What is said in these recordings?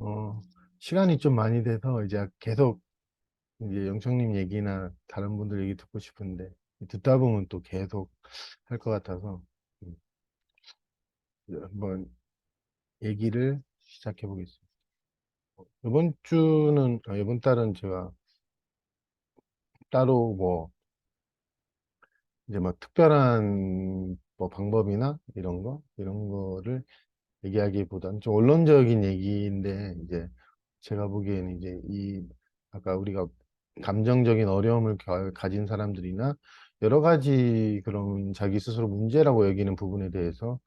어, 시간이 좀 많이 돼서 이제 계속 이제 영청님 얘기나 다른 분들 얘기 듣고 싶은데 듣다 보면 또 계속 할 것 같아서 음, 한번 얘기를 시작해 보겠습니다. 이번 달은 제가 따로 뭐 이제 뭐 특별한 뭐 방법이나 이런 거를 얘기하기보다는 좀 원론적인 얘기인데 이제 제가 보기에는 이제 이 아까 우리가 감정적인 어려움을 가진 사람들이나 여러 가지 그런 자기 스스로 문제라고 여기는 부분에 대해서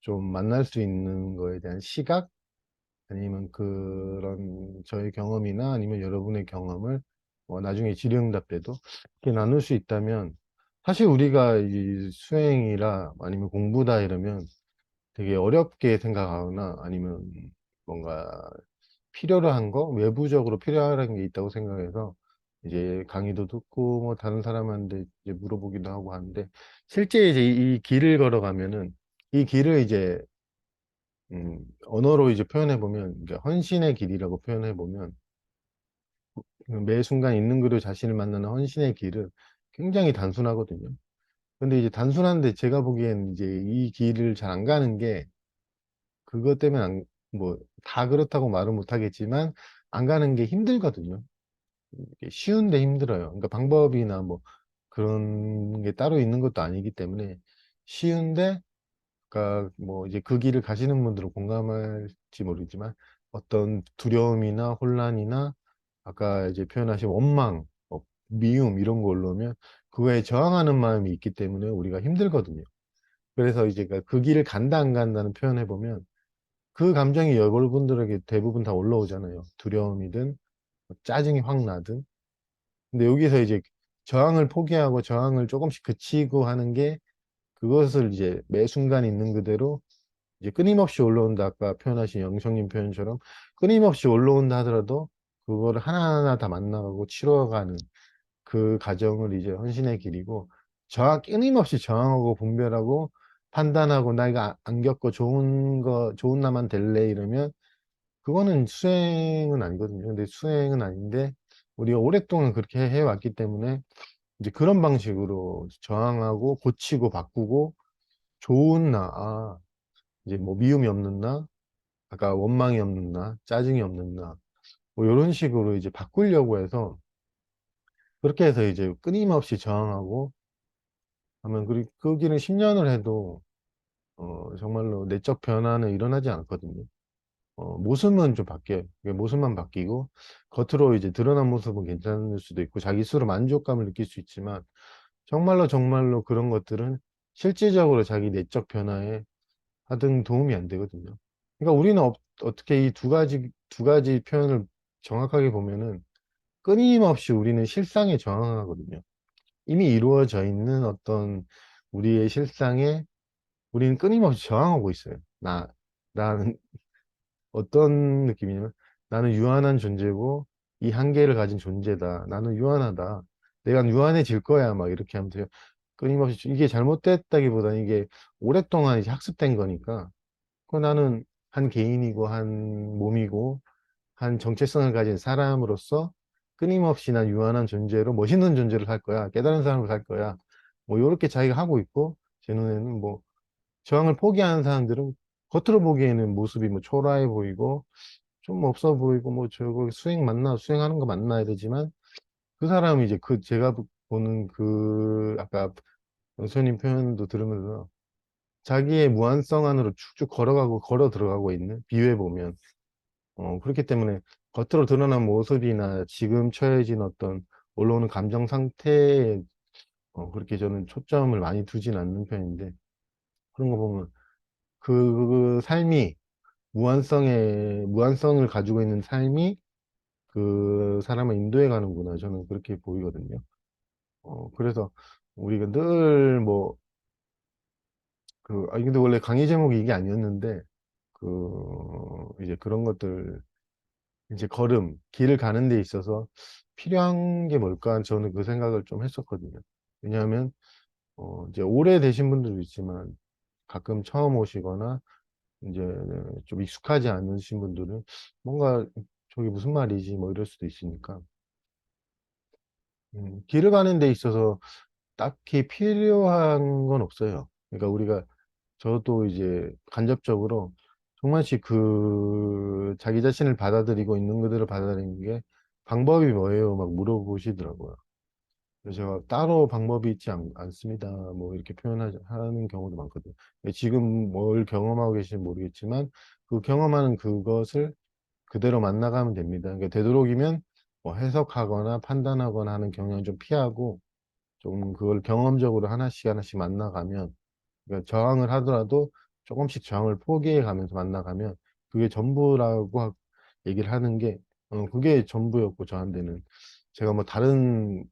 좀 만날 수 있는 거에 대한 시각 아니면 그런 저의 경험이나 아니면 여러분의 경험을 나중에 질의응답 때도 이렇게 나눌 수 있다면 사실 우리가 이 수행이라 아니면 공부다 이러면 되게 어렵게 생각하거나 아니면 뭔가 필요로 한 거, 외부적으로 필요한 게 있다고 생각해서 이제 강의도 듣고 뭐 다른 사람한테 이제 물어보기도 하고 하는데 실제 이제 이 길을 걸어가면은 이 길을 이제 언어로 이제 표현해 보면 이제 헌신의 길이라고 표현해 보면 매 순간 있는 그대로 자신을 만나는 헌신의 길은 굉장히 단순하거든요. 근데 이제 단순한데 제가 보기엔 이제 이 길을 잘 안 가는 게 그것 때문에 뭐, 다 그렇다고 말은 못하겠지만, 안 가는 게 힘들거든요. 이게 쉬운데 힘들어요. 그러니까 방법이나 뭐, 그런 게 따로 있는 것도 아니기 때문에, 쉬운데, 그러니까 뭐, 이제 그 길을 가시는 분들은 공감할지 모르지만, 어떤 두려움이나 혼란이나, 아까 이제 표현하신 원망, 미움, 이런 거 올라오면, 그거에 저항하는 마음이 있기 때문에 우리가 힘들거든요. 그래서 이제 그 길을 간다, 안 간다는 표현해보면, 그 감정이 여러분들에게 대부분 다 올라오잖아요. 두려움이든 뭐 짜증이 확 나든. 근데 여기서 이제 저항을 포기하고 저항을 조금씩 그치고 하는 게 그것을 이제 매 순간 있는 그대로 이제 끊임없이 올라온다. 아까 표현하신 영성님 표현처럼 끊임없이 올라온다 하더라도 그거를 하나하나 다 만나가고 치러가는 그 과정을 이제 헌신의 길이고 끊임없이 저항하고 분별하고 판단하고 나 이거 안 겪고 좋은 나만 될래 이러면 그거는 수행은 아니거든요. 근데 수행은 아닌데 우리가 오랫동안 그렇게 해왔기 때문에 이제 그런 방식으로 저항하고 고치고 바꾸고 좋은 이제 뭐 미움이 없는 나, 아까 원망이 없는 나, 짜증이 없는 나, 뭐 이런 식으로 이제 바꾸려고 해서 그렇게 해서 이제 끊임없이 저항하고 하면 그 길은 10년을 해도 정말로 내적 변화는 일어나지 않거든요. 모습은 좀 바뀌어요. 모습만 바뀌고, 겉으로 이제 드러난 모습은 괜찮을 수도 있고, 자기 스스로 만족감을 느낄 수 있지만, 정말로 그런 것들은 실질적으로 자기 내적 변화에 하등 도움이 안 되거든요. 그러니까 우리는 어떻게 이 두 가지 표현을 정확하게 보면은 끊임없이 우리는 실상에 저항하거든요. 이미 이루어져 있는 어떤 우리의 실상에 우리는 끊임없이 저항하고 있어요. 나는 어떤 느낌이냐면 나는 유한한 존재고 이 한계를 가진 존재다. 나는 유한하다. 내가 유한해질 거야. 막 이렇게 하면서 끊임없이 이게 잘못됐다기보다는 이게 오랫동안 이제 학습된 거니까 나는 한 개인이고 한 몸이고 한 정체성을 가진 사람으로서 끊임없이 난 유한한 존재로 멋있는 존재를 살 거야. 깨달은 사람을 살 거야. 뭐 이렇게 자기가 하고 있고 제 눈에는 뭐 저항을 포기하는 사람들은 겉으로 보기에는 모습이 뭐 초라해 보이고 좀 없어 보이고 뭐 저거 수행하는 거 맞나 이러지만 그 사람이 이제 제가 보는 아까 영수님 표현도 들으면서 자기의 무한성 안으로 쭉쭉 걸어 들어가고 있는 비유해 보면 그렇기 때문에 겉으로 드러난 모습이나 지금 처해진 어떤 올라오는 감정 상태에 그렇게 저는 초점을 많이 두진 않는 편인데 그런 거 보면 그 삶이 무한성을 가지고 있는 삶이 그 사람을 인도해 가는구나. 저는 그렇게 보이거든요. 그래서 우리가 늘 뭐, 근데 원래 강의 제목이 이게 아니었는데, 이제 그런 것들, 이제 길을 가는 데 있어서 필요한 게 뭘까? 저는 그 생각을 좀 했었거든요. 왜냐하면, 이제 오래 되신 분들도 있지만, 가끔 처음 오시거나, 이제 좀 익숙하지 않으신 분들은 뭔가 저게 무슨 말이지 뭐 이럴 수도 있으니까 길을 가는 데 있어서 딱히 필요한 건 없어요. 그러니까 우리가 저도 이제 간접적으로 정말씩 그 자기 자신을 받아들이고 있는 그대로 받아들이는 게 방법이 뭐예요? 막 물어보시더라고요. 그래서 제가 따로 방법이 있지 않습니다. 뭐 이렇게 표현하는 경우도 많거든요. 지금 뭘 경험하고 계신지 모르겠지만 그 경험하는 그것을 그대로 만나가면 됩니다. 그러니까 되도록이면 뭐 해석하거나 판단하거나 하는 경향을 좀 피하고 좀 그걸 경험적으로 하나씩 하나씩 만나가면 그러니까 저항을 하더라도 조금씩 저항을 포기해 가면서 만나가면 그게 전부라고 얘기를 하는 게 그게 전부였고 저한테는 제가 뭐 다른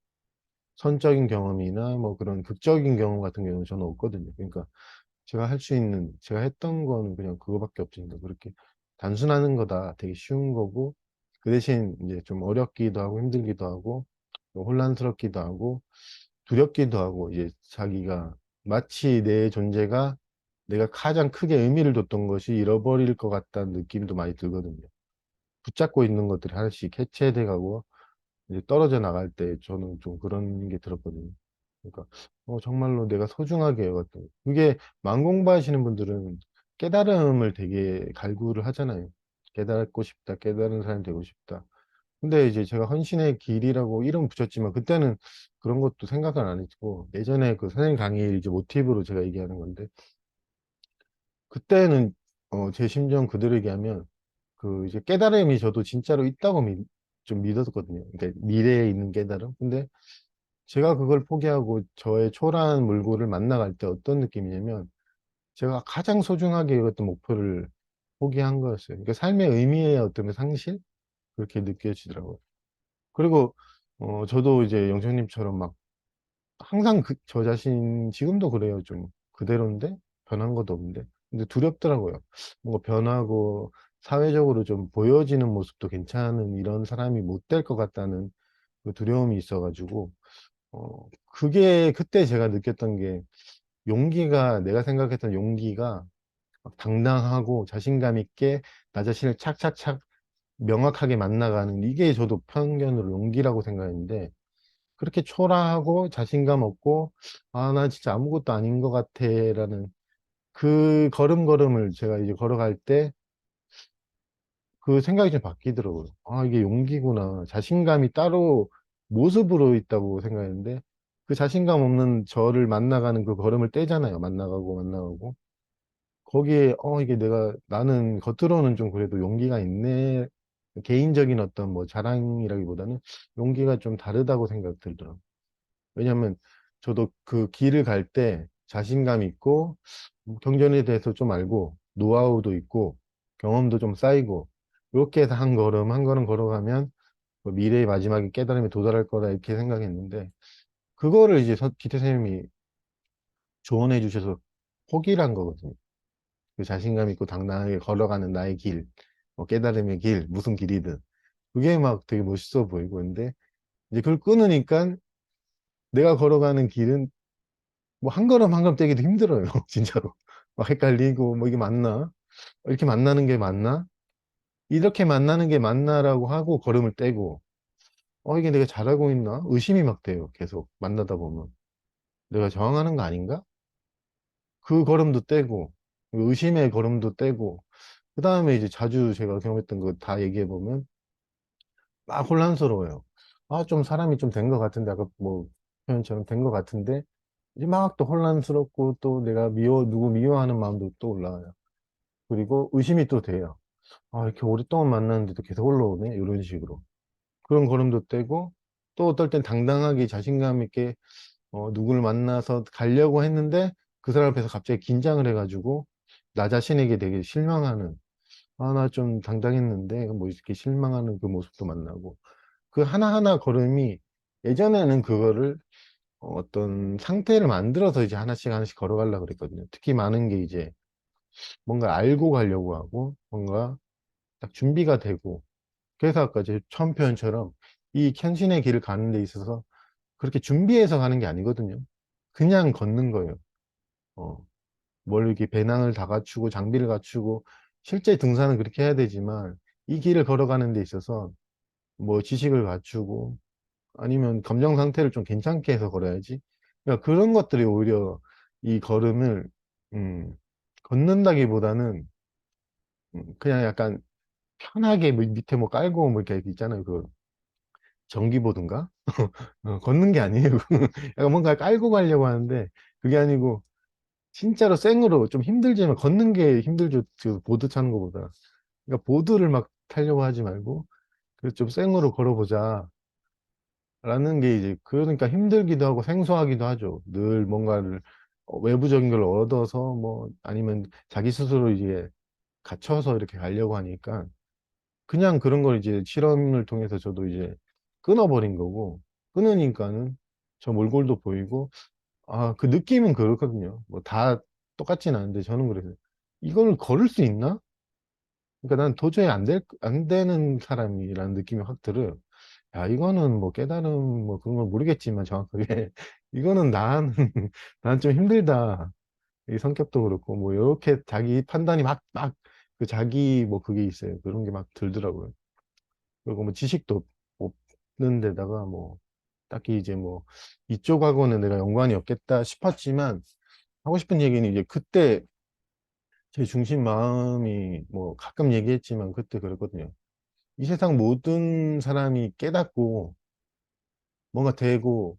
선적인 경험이나 뭐 그런 극적인 경험 같은 경우는 저는 없거든요. 그러니까 제가 할 수 있는 제가 했던 거는 그냥 그거밖에 없습니다. 그렇게 단순하는 거다. 되게 쉬운 거고 그 대신 이제 좀 어렵기도 하고 힘들기도 하고 또 혼란스럽기도 하고 두렵기도 하고 이제 자기가 마치 내 존재가 내가 가장 크게 의미를 뒀던 것이 잃어버릴 것 같다는 느낌도 많이 들거든요. 붙잡고 있는 것들이 하나씩 해체돼 가고 이제 떨어져 나갈 때 저는 좀 그런 게 들었거든요. 그러니까 정말로 내가 소중하게 여겼던 그게 만공부하시는 분들은 깨달음을 되게 갈구를 하잖아요. 깨닫고 싶다, 깨달은 사람이 되고 싶다. 근데 이제 제가 헌신의 길이라고 이름 붙였지만 그때는 그런 것도 생각을 안 했고 예전에 그 선생님 강의 이제 모티브로 제가 얘기하는 건데 그때는 제 심정 그대로 얘기하면 그 이제 깨달음이 저도 진짜로 있다고 좀 믿었거든요. 그러니까 미래에 있는 깨달음. 근데 제가 그걸 포기하고 저의 초라한 물고를 만나갈 때 어떤 느낌이냐면 제가 가장 소중하게 여겼던 목표를 포기한 거였어요. 그러니까 삶의 의미의 어떤 상실? 그렇게 느껴지더라고요. 그리고 저도 이제 영철님처럼 막 항상 저 자신 지금도 그래요. 좀 그대로인데 변한 것도 없는데 근데 두렵더라고요. 뭔가 변하고 사회적으로 좀 보여지는 모습도 괜찮은 이런 사람이 못 될 것 같다는 그 두려움이 있어가지고 그게 그때 제가 느꼈던 게 용기가 내가 생각했던 용기가 막 당당하고 자신감 있게 나 자신을 착착착 명확하게 만나가는 이게 저도 편견으로 용기라고 생각했는데 그렇게 초라하고 자신감 없고 아, 나 진짜 아무것도 아닌 것 같아라는 그 걸음걸음을 제가 이제 걸어갈 때 그 생각이 좀 바뀌더라고요. 아, 이게 용기구나. 자신감이 따로 모습으로 있다고 생각했는데 그 자신감 없는 저를 만나가는 그 걸음을 떼잖아요. 만나가고 만나가고. 거기에 이게 나는 겉으로는 좀 그래도 용기가 있네. 개인적인 어떤 뭐 자랑이라기보다는 용기가 좀 다르다고 생각 들더라고요. 왜냐면 저도 그 길을 갈 때 자신감 있고 경전에 대해서 좀 알고 노하우도 있고 경험도 좀 쌓이고 이렇게 해서 한 걸음 한 걸음 걸어가면 뭐 미래의 마지막에 깨달음에 도달할 거다 이렇게 생각했는데 그거를 이제 기태 선생님이 조언해 주셔서 포기를 한 거거든요. 그 자신감 있고 당당하게 걸어가는 나의 길, 뭐 깨달음의 길, 무슨 길이든 그게 막 되게 멋있어 보이고 근데 이제 그걸 끊으니까 내가 걸어가는 길은 뭐 한 걸음 한 걸음 떼기도 힘들어요. 진짜로. 막 헷갈리고 뭐 이게 맞나? 이렇게 만나는 게 맞나? 이렇게 만나는 게 맞나라고 하고 걸음을 떼고 이게 내가 잘하고 있나? 의심이 막 돼요. 계속 만나다 보면. 내가 저항하는 거 아닌가? 그 걸음도 떼고 의심의 걸음도 떼고 그 다음에 이제 자주 제가 경험했던 거 다 얘기해 보면 막 혼란스러워요. 아, 좀 사람이 좀 된 것 같은데 아까 뭐 표현처럼 된 것 같은데 이제 막 또 혼란스럽고 또 내가 누구 미워하는 마음도 또 올라와요. 그리고 의심이 또 돼요. 아, 이렇게 오랫동안 만났는데도 계속 올라오네? 이런 식으로. 그런 걸음도 떼고, 또 어떨 땐 당당하게 자신감 있게, 누구를 만나서 가려고 했는데, 그 사람 앞에서 갑자기 긴장을 해가지고, 나 자신에게 되게 실망하는, 아, 나 좀 당당했는데, 뭐 이렇게 실망하는 그 모습도 만나고, 그 하나하나 걸음이, 예전에는 그거를 어떤 상태를 만들어서 이제 하나씩 하나씩 걸어가려고 그랬거든요. 특히 많은 게 이제 뭔가 알고 가려고 하고, 뭔가 딱 준비가 되고 그래서 아까 제 처음 표현처럼 이 현신의 길을 가는 데 있어서 그렇게 준비해서 가는 게 아니거든요. 그냥 걷는 거예요. 어. 뭘 이렇게 배낭을 다 갖추고 장비를 갖추고 실제 등산은 그렇게 해야 되지만 이 길을 걸어가는 데 있어서 뭐 지식을 갖추고 아니면 감정 상태를 좀 괜찮게 해서 걸어야지. 그러니까 그런 것들이 오히려 이 걸음을 음, 걷는다기보다는 그냥 약간 편하게 뭐 밑에 뭐 깔고 뭐 이렇게 있잖아요. 그 전기보드인가? 걷는 게 아니에요. 약간 뭔가 깔고 가려고 하는데 그게 아니고 진짜로 생으로 좀 힘들지만 걷는 게 힘들죠. 그 보드 타는 것보다. 그러니까 보드를 막 타려고 하지 말고 그 좀 생으로 걸어보자. 라는 게 이제 그러니까 힘들기도 하고 생소하기도 하죠. 늘 뭔가를 외부적인 걸 얻어서 뭐 아니면 자기 스스로 이제 갇혀서 이렇게 가려고 하니까 그냥 그런 걸 이제 실험을 통해서 저도 이제 끊어버린 거고 끊으니까는 저 몰골도 보이고 아, 그 느낌은 그렇거든요. 뭐 다 똑같진 않은데 저는 그래서 이걸 걸을 수 있나? 그러니까 난 도저히 안 되는 사람이라는 느낌이 확 들어요. 야, 이거는 뭐 깨달음 뭐 그런 건 모르겠지만 정확하게 이거는 난, 난 좀 힘들다. 이 성격도 그렇고 뭐 이렇게 자기 판단이 막 그 자기 뭐 그게 있어요. 그런 게 막 들더라고요. 그리고 뭐 지식도 없는 데다가 뭐 딱히 이제 뭐 이쪽하고는 내가 연관이 없겠다 싶었지만 하고 싶은 얘기는 이제 그때 제 중심 마음이 뭐 가끔 얘기했지만 그때 그랬거든요. 이 세상 모든 사람이 깨닫고 뭔가 되고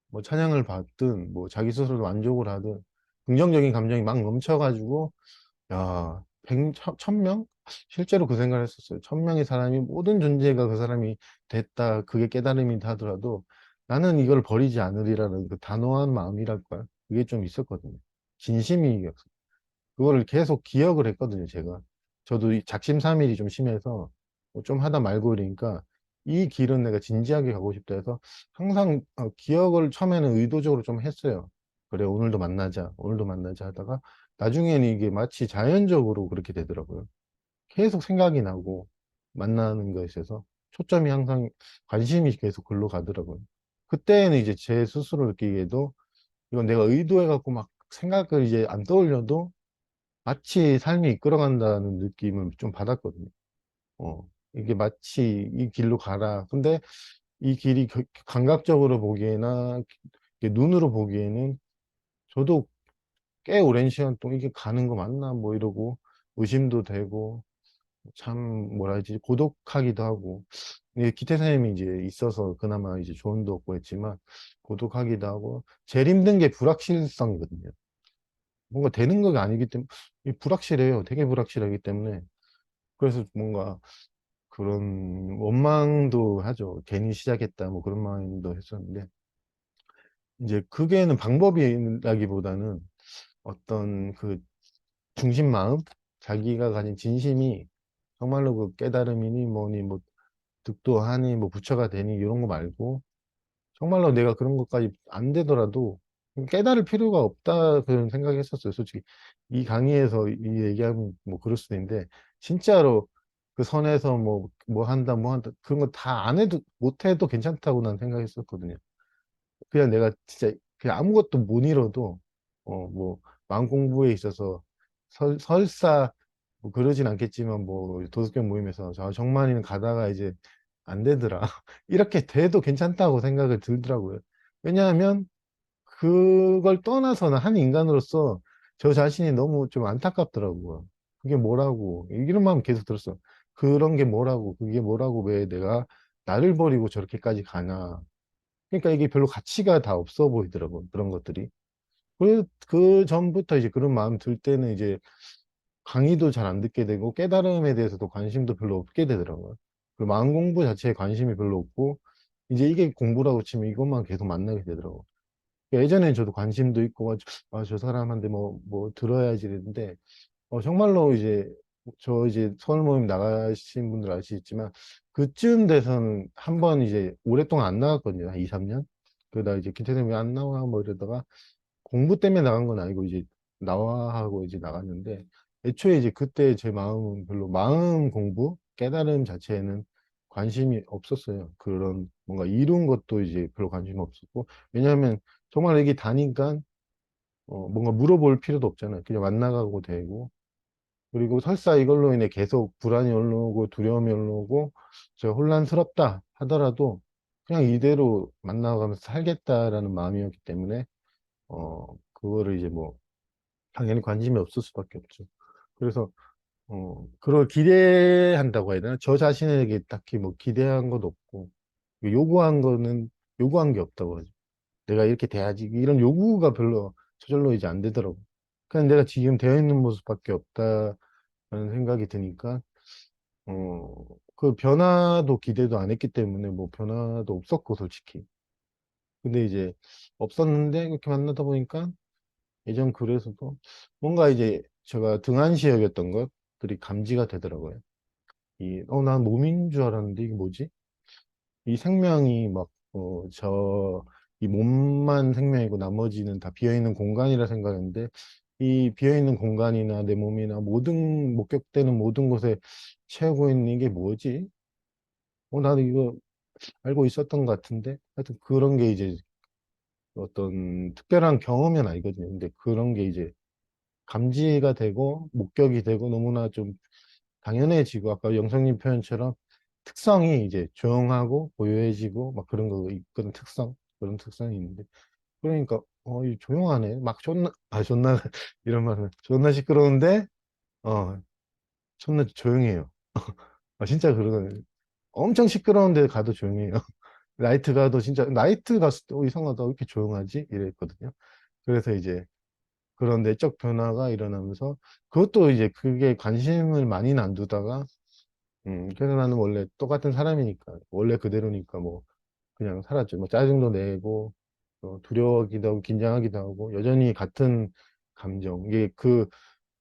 뭐 찬양을 받든 뭐 자기 스스로 만족을 하든 긍정적인 감정이 막 넘쳐가지고 야, 1000명? 실제로 그 생각을 했었어요. 1000명의 사람이 모든 존재가 그 사람이 됐다. 그게 깨달음이다 하더라도 나는 이걸 버리지 않으리라는 그 단호한 마음이랄까요? 그게 좀 있었거든요. 진심이 그거를 계속 기억을 했거든요, 제가. 저도 이 작심삼일이 좀 심해서 뭐좀 하다 말고 그러니까 이 길은 내가 진지하게 가고 싶다 해서 항상 기억을 처음에는 의도적으로 좀 했어요. 그래, 오늘도 만나자 하다가 나중에는 이게 마치 자연적으로 그렇게 되더라고요. 계속 생각이 나고 만나는 것에 있어서 초점이 항상 관심이 계속 글로 가더라고요. 그때는 이제 제 스스로 느끼기에도 이건 내가 의도해갖고 막 생각을 이제 안 떠올려도 마치 삶이 이끌어간다는 느낌을 좀 받았거든요. 이게 마치 이 길로 가라. 근데 이 길이 감각적으로 보기에나 이게 눈으로 보기에는 저도 꽤 오랜 시간 동안 이게 가는 거 맞나 뭐 이러고 의심도 되고 참 뭐라 해야지 고독하기도 하고 이게 기태 선생님이 이제 있어서 그나마 이제 조언도 얻고 했지만 고독하기도 하고 제일 힘든 게 불확실성이거든요. 뭔가 되는 거가 아니기 때문에 불확실해요. 되게 불확실하기 때문에 그래서 뭔가 그런 원망도 하죠. 괜히 시작했다 뭐 그런 마음도 했었는데 이제 그게는 방법이라기보다는 어떤 그 중심 마음, 자기가 가진 진심이 정말로 그 깨달음이니 뭐니 뭐 득도하니 뭐 부처가 되니 이런 거 말고 정말로 내가 그런 것까지 안 되더라도 깨달을 필요가 없다 그런 생각을 했었어요. 솔직히 이 강의에서 이 얘기하면 뭐 그럴 수도 있는데 진짜로 그 선에서 뭐 한다 그런 거 다 안 해도 못 해도 괜찮다고 난 생각했었거든요. 그냥 내가 진짜 그냥 아무것도 못 이뤄도 뭐 마음 공부에 있어서 설사 뭐 그러진 않겠지만 뭐 도덕경 모임에서 저 정만이는 가다가 이제 안 되더라. 이렇게 돼도 괜찮다고 생각을 들더라고요. 왜냐하면 그걸 떠나서는 한 인간으로서 저 자신이 너무 좀 안타깝더라고요. 그게 뭐라고, 이런 마음 계속 들었어. 그런 게 뭐라고, 그게 뭐라고 왜 내가 나를 버리고 저렇게까지 가나. 그러니까 이게 별로 가치가 다 없어 보이더라고요. 그런 것들이. 그 전부터 이제 그런 마음 들 때는 이제 강의도 잘 안 듣게 되고 깨달음에 대해서도 관심도 별로 없게 되더라고요. 그리고 마음 공부 자체에 관심이 별로 없고 이제 이게 공부라고 치면 이것만 계속 만나게 되더라고요. 예전에 저도 관심도 있고 아, 저 사람한테 뭐 들어야지 이랬는데 정말로 이제 저 이제 서울 모임 나가신 분들 아시겠지만 그쯤 돼서는 한 번 이제 오랫동안 안 나갔거든요. 한 2, 3년. 그러다 이제 김태생이 왜 안 나와 뭐 이러다가 공부 때문에 나간 건 아니고 이제 나와 하고 이제 나갔는데 애초에 이제 그때 제 마음은 별로 마음 공부, 깨달음 자체에는 관심이 없었어요. 그런 뭔가 이룬 것도 이제 별로 관심 없었고 왜냐하면 정말 이게 다니까 뭔가 물어볼 필요도 없잖아요. 그냥 만나가고 되고. 그리고 설사 이걸로 인해 계속 불안이 올라오고 두려움이 올라오고 저 혼란스럽다 하더라도 그냥 이대로 만나가면서 살겠다라는 마음이었기 때문에 그거를 이제 뭐 당연히 관심이 없을 수밖에 없죠. 그래서 그걸 기대한다고 해야 되나? 저 자신에게 딱히 뭐 기대한 것도 없고 요구한 거는 요구한 게 없다고 하죠. 내가 이렇게 돼야지 이런 요구가 별로 저절로 이제 안 되더라고. 그냥 내가 지금 되어 있는 모습밖에 없다라는 생각이 드니까 그 변화도 기대도 안 했기 때문에 뭐 변화도 없었고 솔직히. 근데 이제 없었는데 이렇게 만나다 보니까 예전 글에서도 뭔가 이제 제가 등한시역이었던 것들이 감지가 되더라고요. 난 몸인 줄 알았는데 이게 뭐지? 이 생명이 막, 이 몸만 생명이고 나머지는 다 비어있는 공간이라 생각했는데 이 비어있는 공간이나 내 몸이나 모든 목격되는 모든 곳에 채우고 있는 게 뭐지? 나도 이거 알고 있었던 것 같은데 하여튼 그런 게 이제 어떤 특별한 경험은 아니거든요. 근데 그런 게 이제 감지가 되고 목격이 되고 너무나 좀 당연해지고 아까 영성님 표현처럼 특성이 이제 조용하고 고요해지고 막 그런 거 있거든 특성 그런 특성이 있는데 그러니까 이 조용하네 막 존나 이런 말은 존나 시끄러운데 어 존나 조용해요. 진짜 그러거든요. 엄청 시끄러운데 가도 조용해요. 나이트 가도 진짜 나이트 갔을 때 이상하다 왜 이렇게 조용하지 이랬거든요. 그래서 이제 그런 내적 변화가 일어나면서 그것도 이제 그게 관심을 많이는 안 두다가 그래서 나는 원래 똑같은 사람이니까 원래 그대로니까 뭐 그냥 살았죠. 뭐 짜증도 내고 두려워하기도 하고 긴장하기도 하고 여전히 같은 감정 이게 그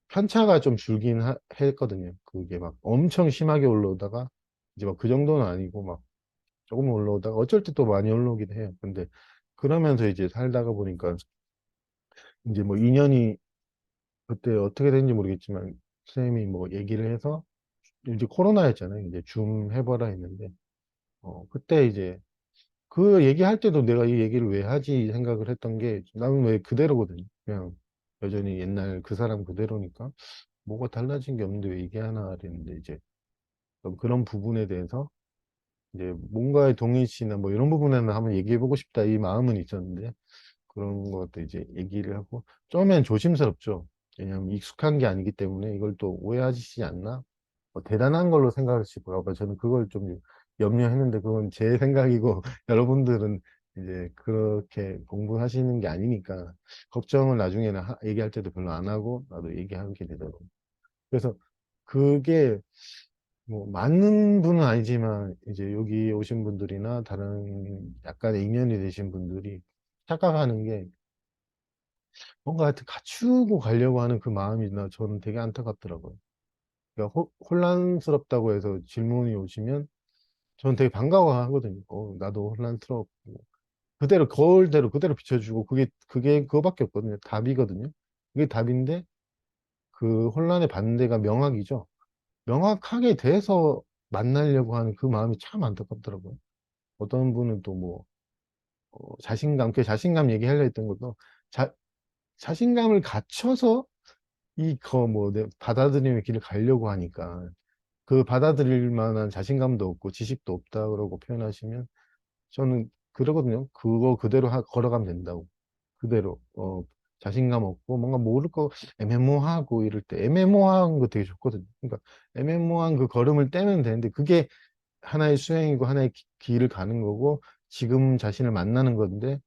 편차가 좀 줄긴 했거든요. 그게 막 엄청 심하게 올라오다가 이제 막 그 정도는 아니고 막 조금 올라오다가 어쩔 때 또 많이 올라오기도 해요. 근데 그러면서 이제 살다가 보니까 이제 뭐 인연이 그때 어떻게 됐는지 모르겠지만 선생님이 뭐 얘기를 해서 이제 코로나였잖아요. 이제 줌 해봐라 했는데 그때 이제 그 얘기할 때도 내가 이 얘기를 왜 하지 생각을 했던 게 나는 왜 그대로거든요. 그냥 여전히 옛날 그 사람 그대로니까 뭐가 달라진 게 없는데 왜 얘기하나 그랬는데 이제 그런 부분에 대해서 이제 뭔가의 동의시나 뭐 이런 부분에는 한번 얘기해보고 싶다 이 마음은 있었는데 그런 것도 이제 얘기를 하고 처음엔 조심스럽죠. 왜냐하면 익숙한 게 아니기 때문에 이걸 또 오해하시지 않나? 대단한 걸로 생각하시고 저는 그걸 좀 염려했는데 그건 제 생각이고 여러분들은 이제 그렇게 공부하시는 게 아니니까 걱정을 나중에는 얘기할 때도 별로 안 하고 나도 얘기하게 되더라고요. 그래서 그게 뭐 맞는 분은 아니지만 이제 여기 오신 분들이나 다른 약간의 인연이 되신 분들이 착각하는 게 뭔가 하여튼 갖추고 가려고 하는 그 마음이 저는 되게 안타깝더라고요. 그러니까 혼란스럽다고 해서 질문이 오시면 저는 되게 반가워하거든요. 나도 혼란스럽고 그대로 거울대로 그대로 비춰주고 그게 그거밖에 없거든요. 답이거든요. 그게 답인데 그 혼란의 반대가 명확이죠. 명확하게 돼서 만나려고 하는 그 마음이 참 안타깝더라고요. 어떤 분은 또 뭐 자신감, 그 자신감 얘기하려 했던 것도 자신감을 갖춰서 받아들임의 길을 가려고 하니까 그 받아들일 만한 자신감도 없고 지식도 없다 그러고 표현하시면 저는 그러거든요. 그거 그대로 걸어가면 된다고. 그대로 자신감 없고 뭔가 모를 거 애매모호하고 이럴 때 애매모호한 거 되게 좋거든요. 그러니까 애매모호한 그 걸음을 떼면 되는데 그게 하나의 수행이고 하나의 길을 가는 거고 지금 자신을 만나는 건데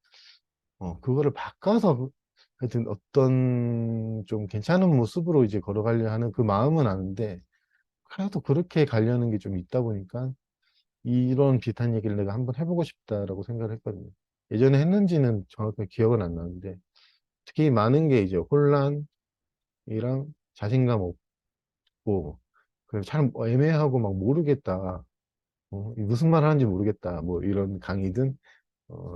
그거를 바꿔서 하여튼 어떤 좀 괜찮은 모습으로 이제 걸어가려 하는 그 마음은 아는데 그래도 그렇게 가려는 게 좀 있다 보니까 이런 비슷한 얘기를 내가 한번 해보고 싶다라고 생각을 했거든요. 예전에 했는지는 정확하게 기억은 안 나는데 특히 많은 게 이제 혼란이랑 자신감 없고 그잘 애매하고 막 모르겠다. 이 무슨 말 하는지 모르겠다. 뭐 이런 강의든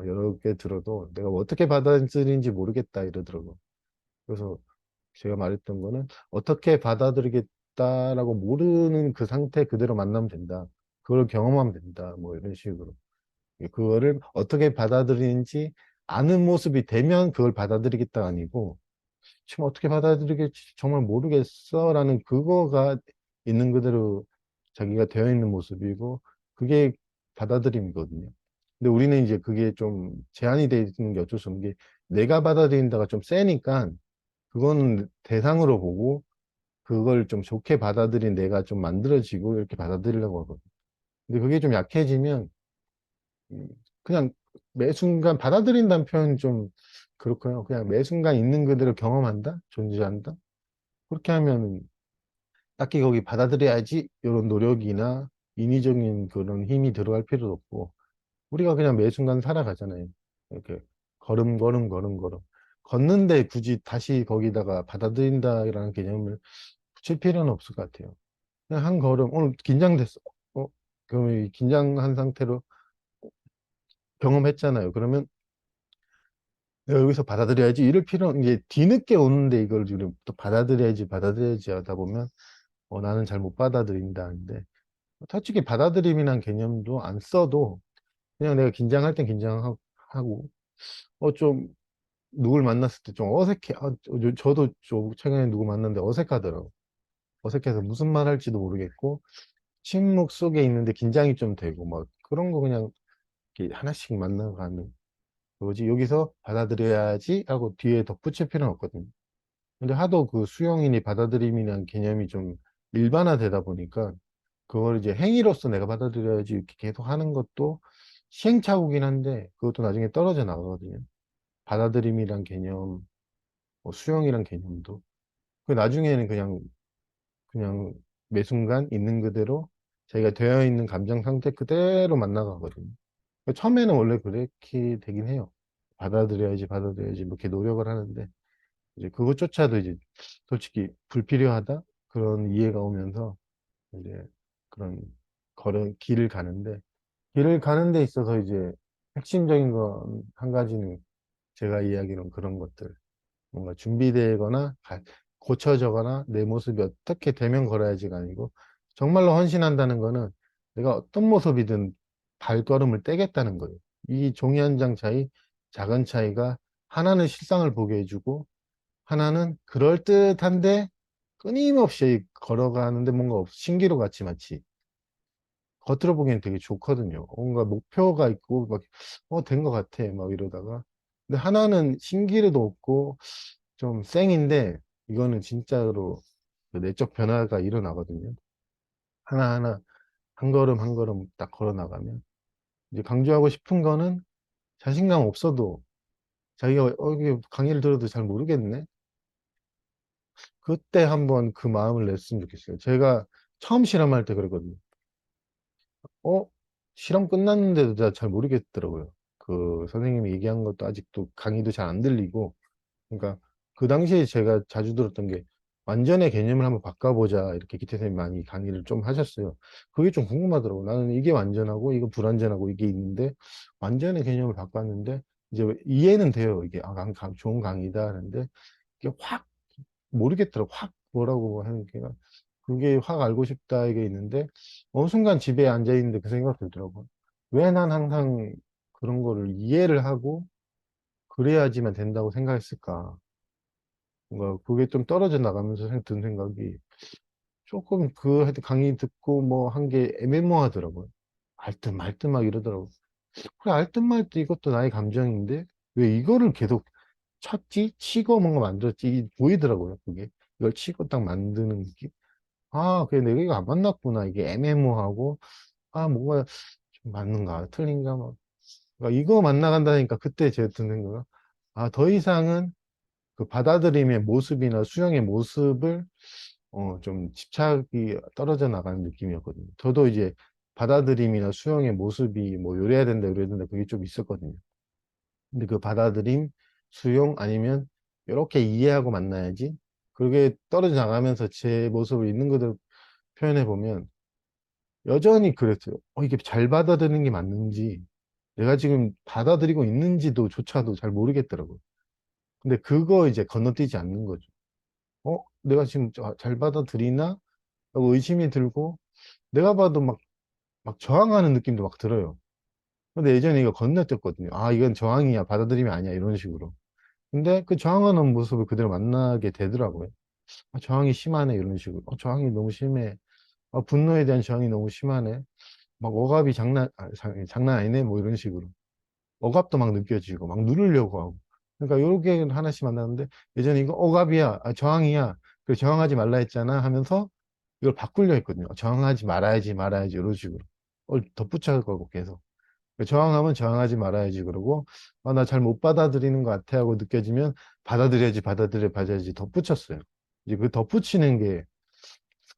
여러 개 들어도 내가 뭐 어떻게 받아들인지 모르겠다 이러더라고. 그래서 제가 말했던 거는 어떻게 받아들이겠다라고 모르는 그 상태 그대로 만나면 된다. 그걸 경험하면 된다. 뭐 이런 식으로. 그거를 어떻게 받아들이는지 아는 모습이 되면 그걸 받아들이겠다 아니고 지금 어떻게 받아들이겠지 정말 모르겠어라는 그거가 있는 그대로 자기가 되어 있는 모습이고 그게 받아들임이거든요. 근데 우리는 이제 그게 좀 제한이 되어 있는 게 어쩔 수 없는 게 내가 받아들인다가 좀 세니까 그거는 대상으로 보고 그걸 좀 좋게 받아들인 내가 좀 만들어지고 이렇게 받아들이려고 하거든요. 근데 그게 좀 약해지면 음, 그냥 매 순간 받아들인다는 표현이 좀 그렇고요. 그냥 매 순간 있는 그대로 경험한다? 존재한다? 그렇게 하면 딱히 거기 받아들여야지 이런 노력이나 인위적인 그런 힘이 들어갈 필요도 없고 우리가 그냥 매 순간 살아가잖아요. 이렇게 걸음. 걷는데 굳이 다시 거기다가 받아들인다라는 개념을 붙일 필요는 없을 것 같아요. 그냥 한 걸음, 오늘 긴장됐어. 어? 그럼 이 긴장한 상태로 경험했잖아요. 그러면 내가 여기서 받아들여야지 이럴 필요는 이제 뒤늦게 오는데 이걸 지금 또 받아들여야지 하다 보면 나는 잘 못 받아들인다는데 솔직히 받아들임이란 개념도 안 써도 그냥 내가 긴장할 땐 긴장하고 좀 누굴 만났을 때 좀 어색해 저도 좀 최근에 누구 만났는데 어색하더라고 어색해서 무슨 말 할지도 모르겠고 침묵 속에 있는데 긴장이 좀 되고 막 그런 거 그냥 이렇게 하나씩 만나가는 거지 여기서 받아들여야지 하고 뒤에 덧붙일 필요는 없거든요. 근데 하도 그 수용이니 받아들임이라는 개념이 좀 일반화되다 보니까 그걸 이제 행위로서 내가 받아들여야지 이렇게 계속 하는 것도 시행착오긴 한데 그것도 나중에 떨어져 나가거든요. 받아들임이란 개념, 수용이란 개념도. 그 나중에는 그냥 매 순간 있는 그대로 자기가 되어 있는 감정 상태 그대로 만나가거든요. 처음에는 원래 그렇게 되긴 해요. 받아들여야지, 뭐 이렇게 노력을 하는데 이제 그것조차도 이제 솔직히 불필요하다? 그런 이해가 오면서 이제 그런 길을 가는 데 있어서 이제 핵심적인 건 한 가지는 제가 이야기한 그런 것들. 뭔가 준비되거나 고쳐져거나 내 모습이 어떻게 되면 걸어야지가 아니고 정말로 헌신한다는 거는 내가 어떤 모습이든 발걸음을 떼겠다는 거예요. 이 종이 한 장 차이, 작은 차이가 하나는 실상을 보게 해주고 하나는 그럴듯한데 끊임없이 걸어가는데 뭔가 신기루 같이 마치 겉으로 보기엔 되게 좋거든요. 뭔가 목표가 있고 막 된 것 같아 막 이러다가 근데 하나는 신기루도 없고 좀 쌩인데 이거는 진짜로 그 내적 변화가 일어나거든요. 하나하나 한 걸음 한 걸음 딱 걸어 나가면 이제 강조하고 싶은 거는 자신감 없어도 자기가 이게 강의를 들어도 잘 모르겠네. 그때 한번 그 마음을 냈으면 좋겠어요. 제가 처음 실험할 때 그랬거든요. 어? 실험 끝났는데도 나 잘 모르겠더라고요. 그 선생님이 얘기한 것도 아직도 강의도 잘 안 들리고 그러니까 그 당시에 제가 자주 들었던 게 완전의 개념을 한번 바꿔보자 이렇게 기태 선생님이 많이 강의를 좀 하셨어요. 그게 좀 궁금하더라고. 나는 이게 완전하고 이거 불완전하고 이게 있는데 완전의 개념을 바꿨는데 이제 이해는 돼요. 이게 좋은 강의다 하는데 이게 확 모르겠더라고. 확 뭐라고 하는 게 그게 확 알고 싶다 이게 있는데 어느 순간 집에 앉아 있는데 그 생각 들더라고. 왜 난 항상 그런 거를 이해를 하고 그래야지만 된다고 생각했을까? 뭔가 그게 좀 떨어져 나가면서 든 생각이 조금 그 하여튼 강의 듣고 뭐 한 게 애매모호하더라고요. 알듯 말듯 막 이러더라고. 그래, 알듯 말듯 이것도 나의 감정인데 왜 이거를 계속 쳤지? 치고 뭔가 만들었지? 이게 보이더라고요, 그게. 이걸 치고 딱 만드는 느낌? 아, 그래, 내가 이거 안 만났구나. 이게 애매모호하고, 뭔가 좀 맞는가, 틀린가, 막. 그러니까 이거 만나간다니까 그때 제가 드는 거가, 더 이상은 그 받아들임의 모습이나 수용의 모습을 좀 집착이 떨어져 나가는 느낌이었거든요. 저도 이제 받아들임이나 수용의 모습이 뭐 요래야 된다 그게 좀 있었거든요. 근데 그 받아들임, 수용 아니면 이렇게 이해하고 만나야지. 그게 떨어져 나가면서 제 모습을 있는 그대로 표현해 보면 여전히 그랬어요. 이게 잘 받아들이는 게 맞는지 내가 지금 받아들이고 있는지도 조차도 잘 모르겠더라고요. 근데 그거 이제 건너뛰지 않는 거죠. 내가 지금 잘 받아들이나? 하고 의심이 들고 내가 봐도 막 저항하는 느낌도 막 들어요. 근데 예전에 이거 건너뛰었거든요. 이건 저항이야. 받아들임이 아니야. 이런 식으로. 근데 그 저항하는 모습을 그대로 만나게 되더라고요. 아, 저항이 심하네, 이런 식으로. 저항이 너무 심해. 분노에 대한 저항이 너무 심하네. 막 억압이 장난 아니네, 뭐 이런 식으로. 억압도 막 느껴지고, 막 누르려고 하고. 그러니까 요렇게 하나씩 만나는데, 예전에 이거 억압이야, 저항이야. 그 저항하지 말라 했잖아 하면서 이걸 바꾸려 했거든요. 저항하지 말아야지, 말아야지, 이런 식으로. 덧붙여 가고 계속. 저항하면 저항하지 말아야지 그러고, 나 잘 못 받아들이는 것 같아 하고 느껴지면 받아들여야지, 받아들여야지 덧붙였어요. 이제 그 덧붙이는 게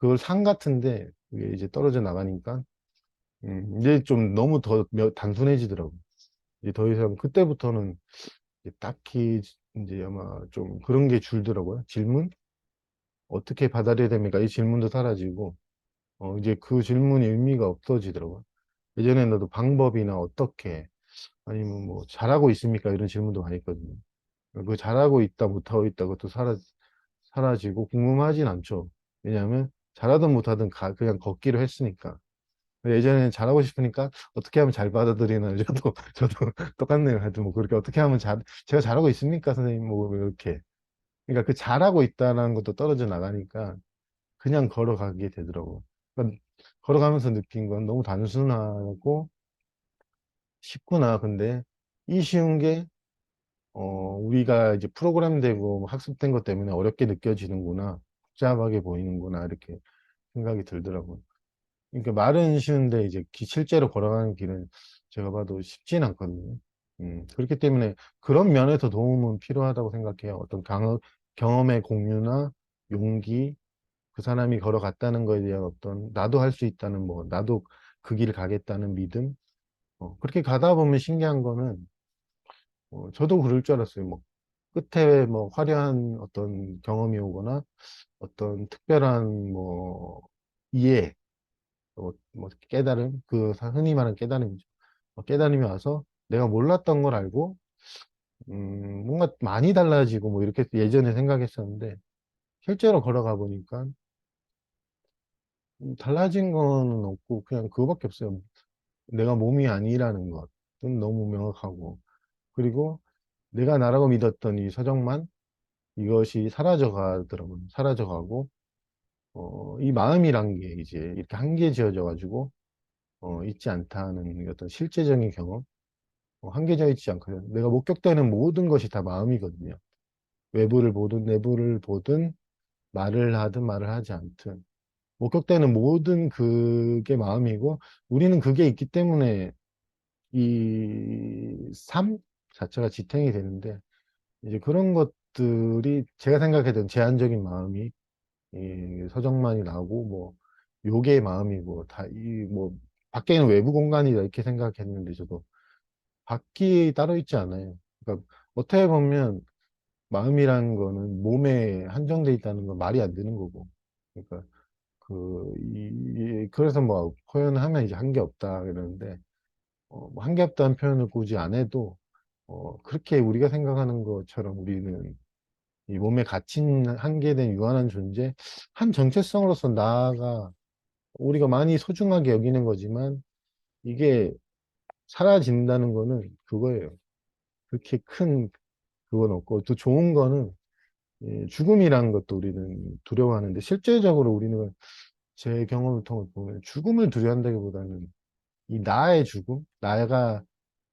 그걸 산 같은데 그게 이제 떨어져 나가니까 이제 좀 너무 더 단순해지더라고. 이제 더 이상 그때부터는 이제 딱히 이제 아마 좀 그런 게 줄더라고요. 질문? 어떻게 받아들여야 됩니까? 이 질문도 사라지고, 이제 그 질문이 의미가 없어지더라고요. 예전에 나도 방법이나 어떻게, 아니면 뭐 잘하고 있습니까? 이런 질문도 많이 했거든요. 그 잘하고 있다, 못하고 있다, 그것도 사라지고 궁금하진 않죠. 왜냐하면 잘하든 못하든 그냥 걷기로 했으니까. 예전에는 잘하고 싶으니까 어떻게 하면 잘 받아들이나 저도 똑같네요. 하여튼 뭐 그렇게 어떻게 하면 제가 잘하고 있습니까, 선생님? 뭐 이렇게. 그러니까 그 잘하고 있다는 것도 떨어져 나가니까 그냥 걸어가게 되더라고. 그러니까 걸어가면서 느낀 건 너무 단순하고 쉽구나. 근데 이 쉬운 게 우리가 이제 프로그램 되고 뭐 학습된 것 때문에 어렵게 느껴지는구나. 복잡하게 보이는구나. 이렇게 생각이 들더라고요. 그러니까 말은 쉬운데 이제 실제로 걸어가는 길은 제가 봐도 쉽진 않거든요. 그렇기 때문에 그런 면에서 도움은 필요하다고 생각해요. 어떤 경험의 공유나 용기, 그 사람이 걸어갔다는 거에 대한 어떤 나도 할 수 있다는 뭐 나도 그 길을 가겠다는 믿음. 그렇게 가다 보면 신기한 거는 저도 그럴 줄 알았어요. 뭐 끝에 뭐 화려한 어떤 경험이 오거나 어떤 특별한 뭐 이해, 뭐 깨달음, 흔히 말하는 깨달음이죠. 깨달음이 와서 내가 몰랐던 걸 알고, 뭔가 많이 달라지고 뭐 이렇게 예전에 생각했었는데, 실제로 걸어가 보니까, 달라진 거는 없고, 그냥 그거밖에 없어요. 내가 몸이 아니라는 것은 너무 명확하고, 그리고 내가 나라고 믿었던 이 서정만, 이것이 사라져 가더라고요. 사라져 가고, 이 마음이란 게 이제 이렇게 한계 지어져 가지고, 있지 않다는 어떤 실제적인 경험, 한계져 있지 않거든요. 내가 목격되는 모든 것이 다 마음이거든요. 외부를 보든 내부를 보든 말을 하든 말을 하지 않든 목격되는 모든 그게 마음이고 우리는 그게 있기 때문에 이 삶 자체가 지탱이 되는데 이제 그런 것들이 제가 생각했던 제한적인 마음이 이 서정만이 나오고 뭐 요괴의 마음이고 다 이 뭐 밖에는 외부 공간이다 이렇게 생각했는데 저도 밖이 따로 있지 않아요. 그러니까 어떻게 보면 마음이라는 거는 몸에 한정돼 있다는 건 말이 안 되는 거고. 그러니까 그래서 뭐 표현하면 이제 한계 없다 그러는데 뭐 한계 없다는 표현을 굳이 안 해도 그렇게 우리가 생각하는 것처럼 우리는 이 몸에 갇힌 한계된 유한한 존재 한 정체성으로서 나아가 우리가 많이 소중하게 여기는 거지만 이게 사라진다는 거는 그거예요. 그렇게 큰 그건 없고 또 좋은 거는 죽음이라는 것도 우리는 두려워하는데 실제적으로 우리는 제 경험을 통해 보면 죽음을 두려워한다기보다는 이 나의 죽음, 나가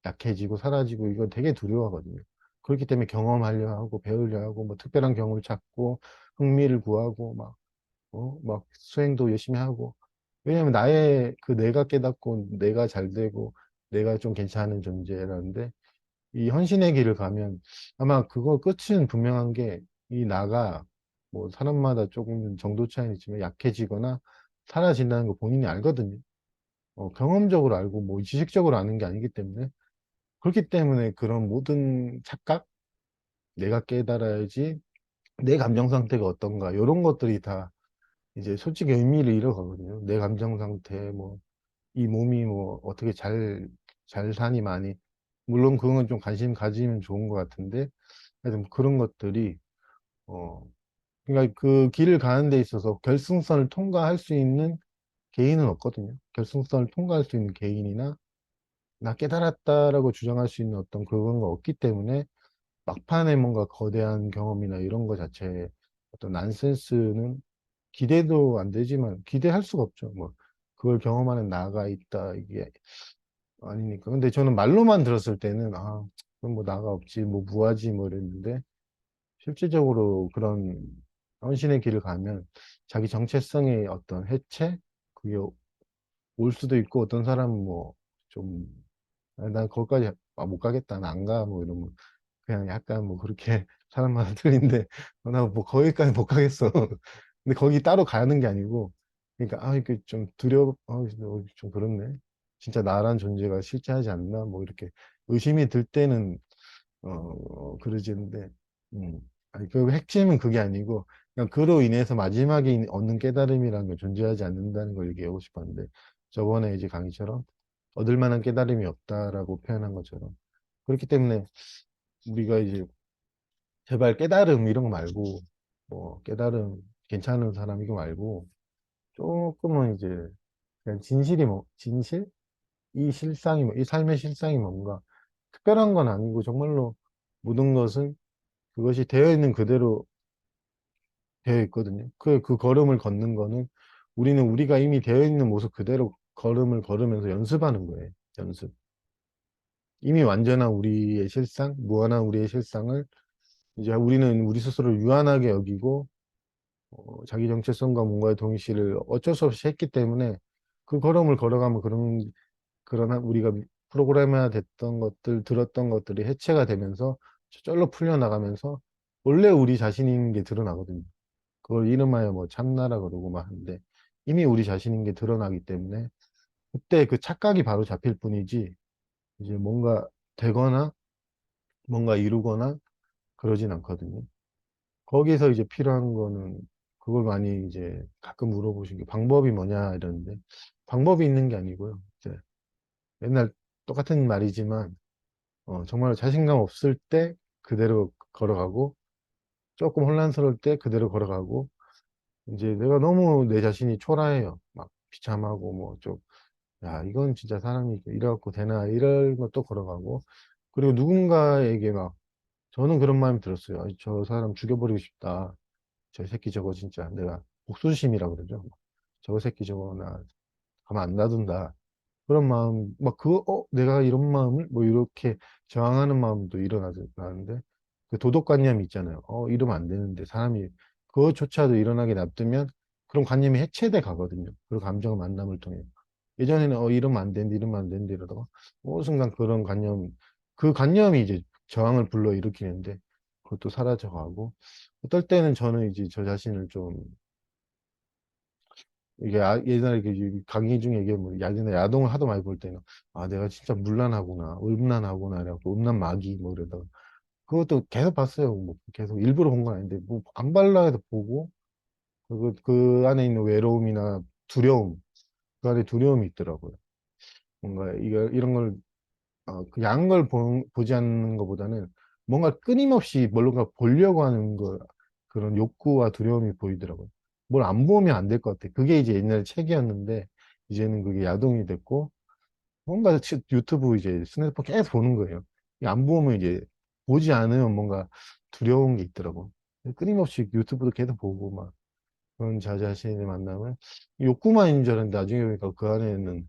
약해지고 사라지고 이건 되게 두려워하거든요. 그렇기 때문에 경험하려 하고 배우려 하고 뭐 특별한 경험을 찾고 흥미를 구하고 막 수행도 열심히 하고 왜냐하면 나의 그 내가 깨닫고 내가 잘 되고 내가 좀 괜찮은 존재라는데 이 헌신의 길을 가면 아마 그거 끝은 분명한 게 이 나가 뭐 사람마다 조금 정도 차이는 있지만 약해지거나 사라진다는 거 본인이 알거든요. 경험적으로 알고 뭐 지식적으로 아는 게 아니기 때문에 그렇기 때문에 그런 모든 착각, 내가 깨달아야지 내 감정 상태가 어떤가 이런 것들이 다 이제 솔직히 의미를 잃어가거든요. 내 감정 상태, 뭐 이 몸이 뭐 어떻게 잘 사니 많이 물론 그건 좀 관심 가지면 좋은 것 같은데 하여튼 그런 것들이 어 그러니까 그 길을 가는 데 있어서 결승선을 통과할 수 있는 개인은 없거든요. 결승선을 통과할 수 있는 개인이나 나 깨달았다라고 주장할 수 있는 어떤 그런 거 없기 때문에 막판에 뭔가 거대한 경험이나 이런 거 자체에 어떤 난센스는 기대도 안 되지만 기대할 수가 없죠. 뭐 그걸 경험하는 나가 있다 이게 아니니까. 근데 저는 말로만 들었을 때는 아, 그럼 뭐 나가 없지, 뭐 무하지 뭐 이랬는데 실질적으로 그런 헌신의 길을 가면 자기 정체성의 어떤 해체 그게 올 수도 있고 어떤 사람은 뭐좀 난 거기까지 못 가겠다, 나 안 가, 뭐 이러면 그냥 약간 뭐 그렇게 사람마다 틀린데 나 뭐 거기까지 못 가겠어. 근데 거기 따로 가는 게 아니고 그러니까 아 이게 좀 좀 그렇네. 진짜 나란 존재가 실체하지 않나 뭐 이렇게 의심이 들 때는 그러지는데 아니 그 핵심은 그게 아니고 그냥 그로 인해서 마지막에 얻는 깨달음이라는 게 존재하지 않는다는 걸 얘기하고 싶었는데 저번에 이제 강의처럼 얻을 만한 깨달음이 없다라고 표현한 것처럼 그렇기 때문에 우리가 이제 제발 깨달음 이런 거 말고 뭐 깨달음 괜찮은 사람 이거 말고 조금은 이제 그냥 진실? 이 실상이 이 삶의 실상이 뭔가 특별한 건 아니고 정말로 모든 것은 그것이 되어 있는 그대로 되어 있거든요. 그 걸음을 걷는 거는 우리는 우리가 이미 되어 있는 모습 그대로 걸음을 걸으면서 연습하는 거예요. 연습. 이미 완전한 우리의 실상, 무한한 우리의 실상을 이제 우리는 우리 스스로를 유한하게 여기고 자기 정체성과 뭔가의 동일시를 어쩔 수 없이 했기 때문에 그 걸음을 걸어가면 그런 우리가 프로그램화 됐던 것들, 들었던 것들이 해체가 되면서 저절로 풀려나가면서 원래 우리 자신인 게 드러나거든요. 그걸 이름하여 뭐 참나라 그러고 막 하는데 이미 우리 자신인 게 드러나기 때문에 그때 그 착각이 바로 잡힐 뿐이지 이제 뭔가 되거나 뭔가 이루거나 그러진 않거든요. 거기서 이제 필요한 거는 그걸 많이 이제 가끔 물어보신 게 방법이 뭐냐 이러는데 방법이 있는 게 아니고요. 이제 맨날 똑같은 말이지만 정말 자신감 없을 때 그대로 걸어가고 조금 혼란스러울 때 그대로 걸어가고 이제 내가 너무 내 자신이 초라해요. 막 비참하고 뭐 좀, 야, 이건 진짜 사람이 이래갖고 되나 이럴 것도 걸어가고 그리고 누군가에게 막 저는 그런 마음이 들었어요. 아이, 저 사람 죽여버리고 싶다. 저 새끼 저거 진짜 내가 복수심이라 그러죠. 저거 새끼 저거 나 가만 안 놔둔다. 그런 마음, 막 내가 이런 마음을 뭐 이렇게 저항하는 마음도 일어나는데 그 도덕관념이 있잖아요. 이러면 안 되는데 사람이 그것조차도 일어나게 놔두면 그런 관념이 해체돼 가거든요. 그 감정 만남을 통해. 예전에는 이러면 안 되는데 이러면 안 되는데 이러다가 어느 순간 그 관념이 이제 저항을 불러일으키는데 그것도 사라져가고 어떨 때는 저는 이제 저 자신을 좀 이게 예전에 그 강의 중에 얘기하면 예전에 야동을 하도 많이 볼 때는 아 내가 진짜 문란하구나 음란하구나 이래갖고 음란마귀 뭐 이러다가 그것도 계속 봤어요. 뭐 계속 일부러 본 건 아닌데 뭐 안 발라 해도 보고 그 안에 있는 외로움이나 두려움 그 안에 두려움이 있더라고요. 뭔가 이런 걸 그 양한 걸 보지 않는 것보다는 뭔가 끊임없이 뭔가 보려고 하는 거 그런 욕구와 두려움이 보이더라고요. 뭘 안 보면 안 될 것 같아. 그게 이제 옛날 책이었는데 이제는 그게 야동이 됐고 뭔가 유튜브 이제 스마트폰 계속 보는 거예요. 이게 안 보면 이제 보지 않으면 뭔가 두려운 게 있더라고. 끊임없이 유튜브도 계속 보고 막 그런 자 자신을 만나면 욕구만인 줄 알았는데 나중에 보니까 그 안에는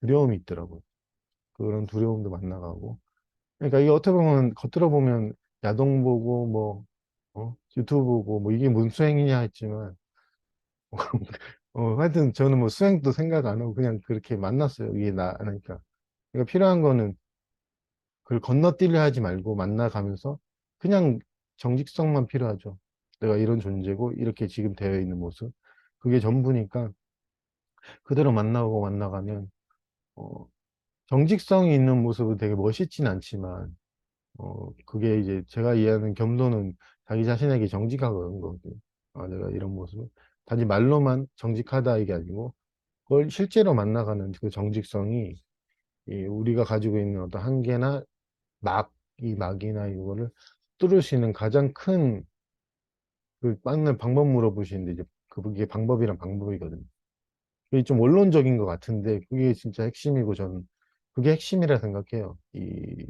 두려움이 있더라고요. 그런 두려움도 만나가고. 그러니까 이게 어떻게 보면 겉으로 보면 야동 보고 뭐 유튜브 보고 뭐 이게 무슨 수행이냐 했지만 하여튼 저는 뭐 수행도 생각 안 하고 그냥 그렇게 만났어요. 이게 나니까. 그러니까 필요한 거는 그걸 건너뛰려 하지 말고 만나가면서 그냥 정직성만 필요하죠. 내가 이런 존재고 이렇게 지금 되어 있는 모습. 그게 전부니까 그대로 만나고 만나가면 어, 정직성이 있는 모습은 되게 멋있진 않지만 그게 이제 제가 이해하는 겸손은 자기 자신에게 정직하고 그런 거거든요. 아, 내가 이런 모습. 단지 말로만 정직하다 이게 아니고 그걸 실제로 만나가는 그 정직성이 이 우리가 가지고 있는 어떤 한계나 이 막이나 이거를 뚫을 수 있는 가장 큰 그 맞는 방법 물어보시는데 이제 그게 방법이란 방법이거든요. 그게 좀 원론적인 것 같은데 그게 진짜 핵심이고 저는 그게 핵심이라 생각해요. 이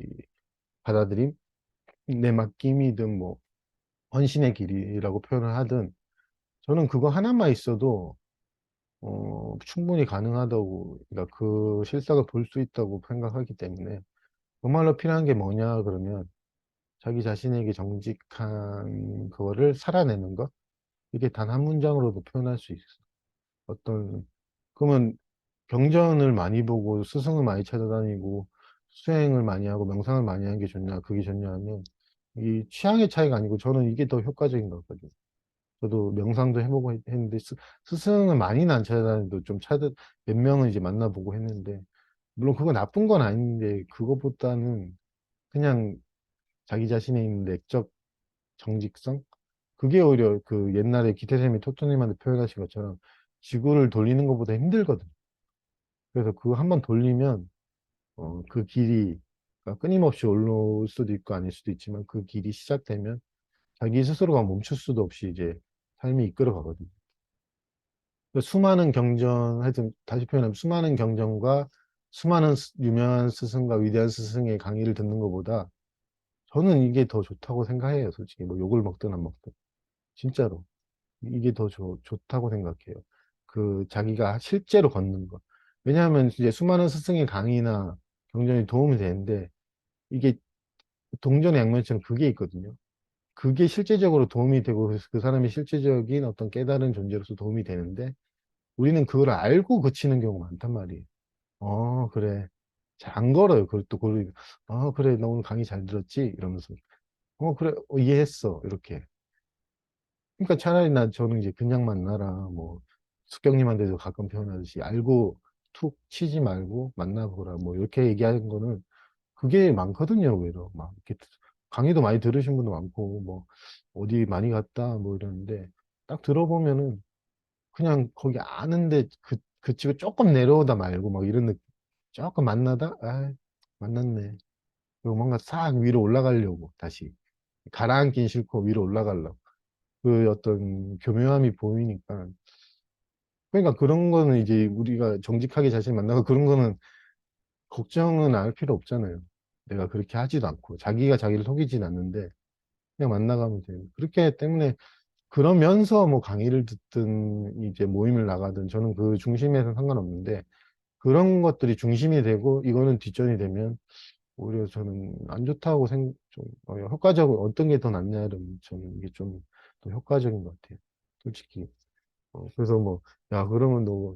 받아들임. 내 맡김이든 뭐 헌신의 길이라고 표현을 하든 저는 그거 하나만 있어도 충분히 가능하다고, 그러니까 그 실상을 볼 수 있다고 생각하기 때문에 정말로 필요한 게 뭐냐 그러면 자기 자신에게 정직한 그거를 살아내는 것, 이게 단 한 문장으로도 표현할 수 있어. 어떤 그러면 경전을 많이 보고 스승을 많이 찾아다니고 수행을 많이 하고 명상을 많이 하는 게 좋냐 그게 좋냐 하면 이 취향의 차이가 아니고 저는 이게 더 효과적인 것 같거든요. 저도 명상도 해보고 했는데 스승은 많이는 안 찾아다니도 좀 찾아 몇 명은 이제 만나보고 했는데 물론 그거 나쁜 건 아닌데 그거보다는 그냥 자기 자신에 있는 내적 정직성, 그게 오히려 그 옛날에 기태쌤이 토토님한테 표현하신 것처럼 지구를 돌리는 것보다 힘들거든. 그래서 그거 한번 돌리면 그 길이 그러니까 끊임없이 올라올 수도 있고 아닐 수도 있지만 그 길이 시작되면 자기 스스로가 멈출 수도 없이 이제 삶이 이끌어 가거든요. 수많은 경전, 하여튼 다시 표현하면 수많은 경전과 수많은 유명한 스승과 위대한 스승의 강의를 듣는 것보다 저는 이게 더 좋다고 생각해요. 솔직히 뭐 욕을 먹든 안 먹든. 진짜로. 이게 더 좋다고 생각해요. 그 자기가 실제로 걷는 거. 왜냐하면 이제 수많은 스승의 강의나 경전이 도움이 되는데 이게 동전의 양면처럼 그게 있거든요. 그게 실제적으로 도움이 되고 그 사람이 실제적인 어떤 깨달은 존재로서 도움이 되는데 우리는 그걸 알고 그치는 경우가 많단 말이에요. 그래. 잘 안 걸어요. 그걸 또, 그래. 너 오늘 강의 잘 들었지? 이러면서. 그래. 이해했어. 이렇게. 그러니까 차라리 저는 이제 그냥 만나라. 뭐, 숙경님한테도 가끔 표현하듯이 알고 툭 치지 말고 만나보라. 뭐, 이렇게 얘기하는 거는 그게 많거든요. 의외로. 막, 이렇게 강의도 많이 들으신 분도 많고, 뭐, 어디 많이 갔다. 뭐 이러는데 딱 들어보면은 그냥 거기 아는데 그치고 조금 내려오다 말고 막 이런 느낌. 조금 만나다, 만났네. 그리고 뭔가 싹 위로 올라가려고, 다시. 가라앉긴 싫고 위로 올라가려고. 그 어떤 교묘함이 보이니까. 그러니까 그런 거는 이제 우리가 정직하게 자신 만나고 그런 거는 걱정은 할 필요 없잖아요. 내가 그렇게 하지도 않고. 자기가 자기를 속이진 않는데, 그냥 만나가면 돼요. 그렇기 때문에, 그러면서 뭐 강의를 듣든, 이제 모임을 나가든, 저는 그 중심에는 상관없는데, 그런 것들이 중심이 되고, 이거는 뒷전이 되면, 오히려 저는 안 좋다고 좀, 효과적으로 어떤 게 더 낫냐면 저는 이게 좀 더 효과적인 것 같아요. 솔직히. 그래서 뭐, 야, 그러면 너,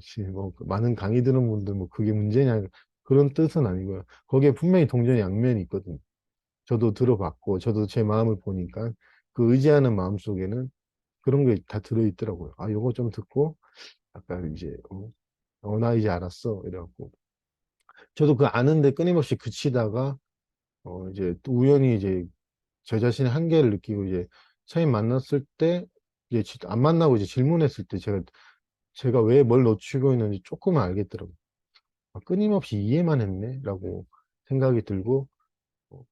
그 많은 강의 들은 분들 뭐 그게 문제냐. 그런 뜻은 아니고요. 거기에 분명히 동전의 양면이 있거든요. 저도 들어봤고, 저도 제 마음을 보니까 그 의지하는 마음 속에는 그런 게 다 들어있더라고요. 아, 요거 좀 듣고, 약간 이제, 나 이제 알았어. 이래갖고. 저도 그 아는데 끊임없이 그치다가, 이제 또 우연히 이제 저 자신의 한계를 느끼고 이제 처음 만났을 때 이제 안 만나고 이제 질문했을 때 제가 왜 뭘 놓치고 있는지 조금은 알겠더라고요. 아, 끊임없이 이해만 했네라고 생각이 들고 어,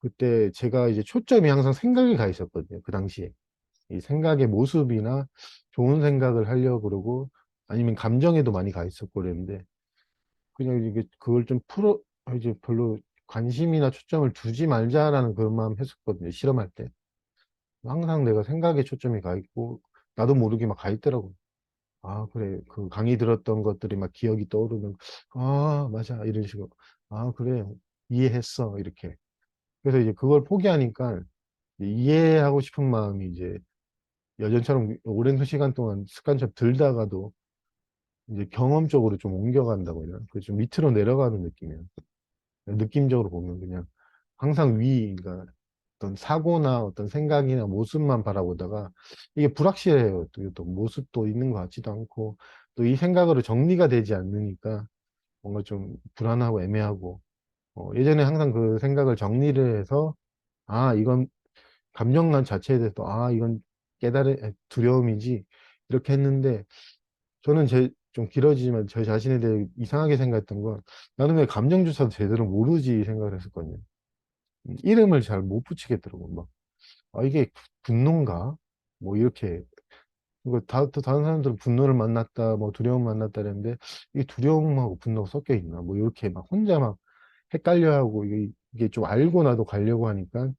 그때 제가 이제 초점이 항상 생각에 가 있었거든요. 그 당시에 이 생각의 모습이나 좋은 생각을 하려고 그러고 아니면 감정에도 많이 가 있었고 그랬는데 그냥 이게 그걸 좀 이제 별로 관심이나 초점을 두지 말자라는 그런 마음 했었거든요. 실험할 때. 항상 내가 생각에 초점이 가 있고, 나도 모르게 막 가 있더라고. 아, 그래. 그 강의 들었던 것들이 막 기억이 떠오르면, 아, 맞아. 이런 식으로. 아, 그래. 이해했어. 이렇게. 그래서 이제 그걸 포기하니까 이해하고 싶은 마음이 이제 여전처럼 오랜 시간 동안 습관처럼 들다가도 이제 경험적으로 좀 옮겨간다고 해야 되나? 그좀 밑으로 내려가는 느낌이에요. 느낌적으로 보면 그냥 항상 그러니까 어떤 사고나 어떤 생각이나 모습만 바라보다가 이게 불확실해요. 또 모습도 있는 것 같지도 않고 또 이 생각으로 정리가 되지 않으니까 뭔가 좀 불안하고 애매하고 예전에 항상 그 생각을 정리를 해서 이건 감정난 자체에 대해서 이건 두려움이지 이렇게 했는데 저는 좀 길어지지만 저 자신에 대해 이상하게 생각했던 건 나는 왜 감정조차도 제대로 모르지 생각을 했었거든요. 이름을 잘 못 붙이겠더라고. 막, 이게 분노인가? 뭐, 이렇게. 또 다른 사람들은 분노를 만났다, 뭐, 두려움 만났다 그랬는데, 이게 두려움하고 분노가 섞여 있나? 뭐, 이렇게 막 혼자 막 헷갈려 하고, 이게 좀 알고 나도 가려고 하니까,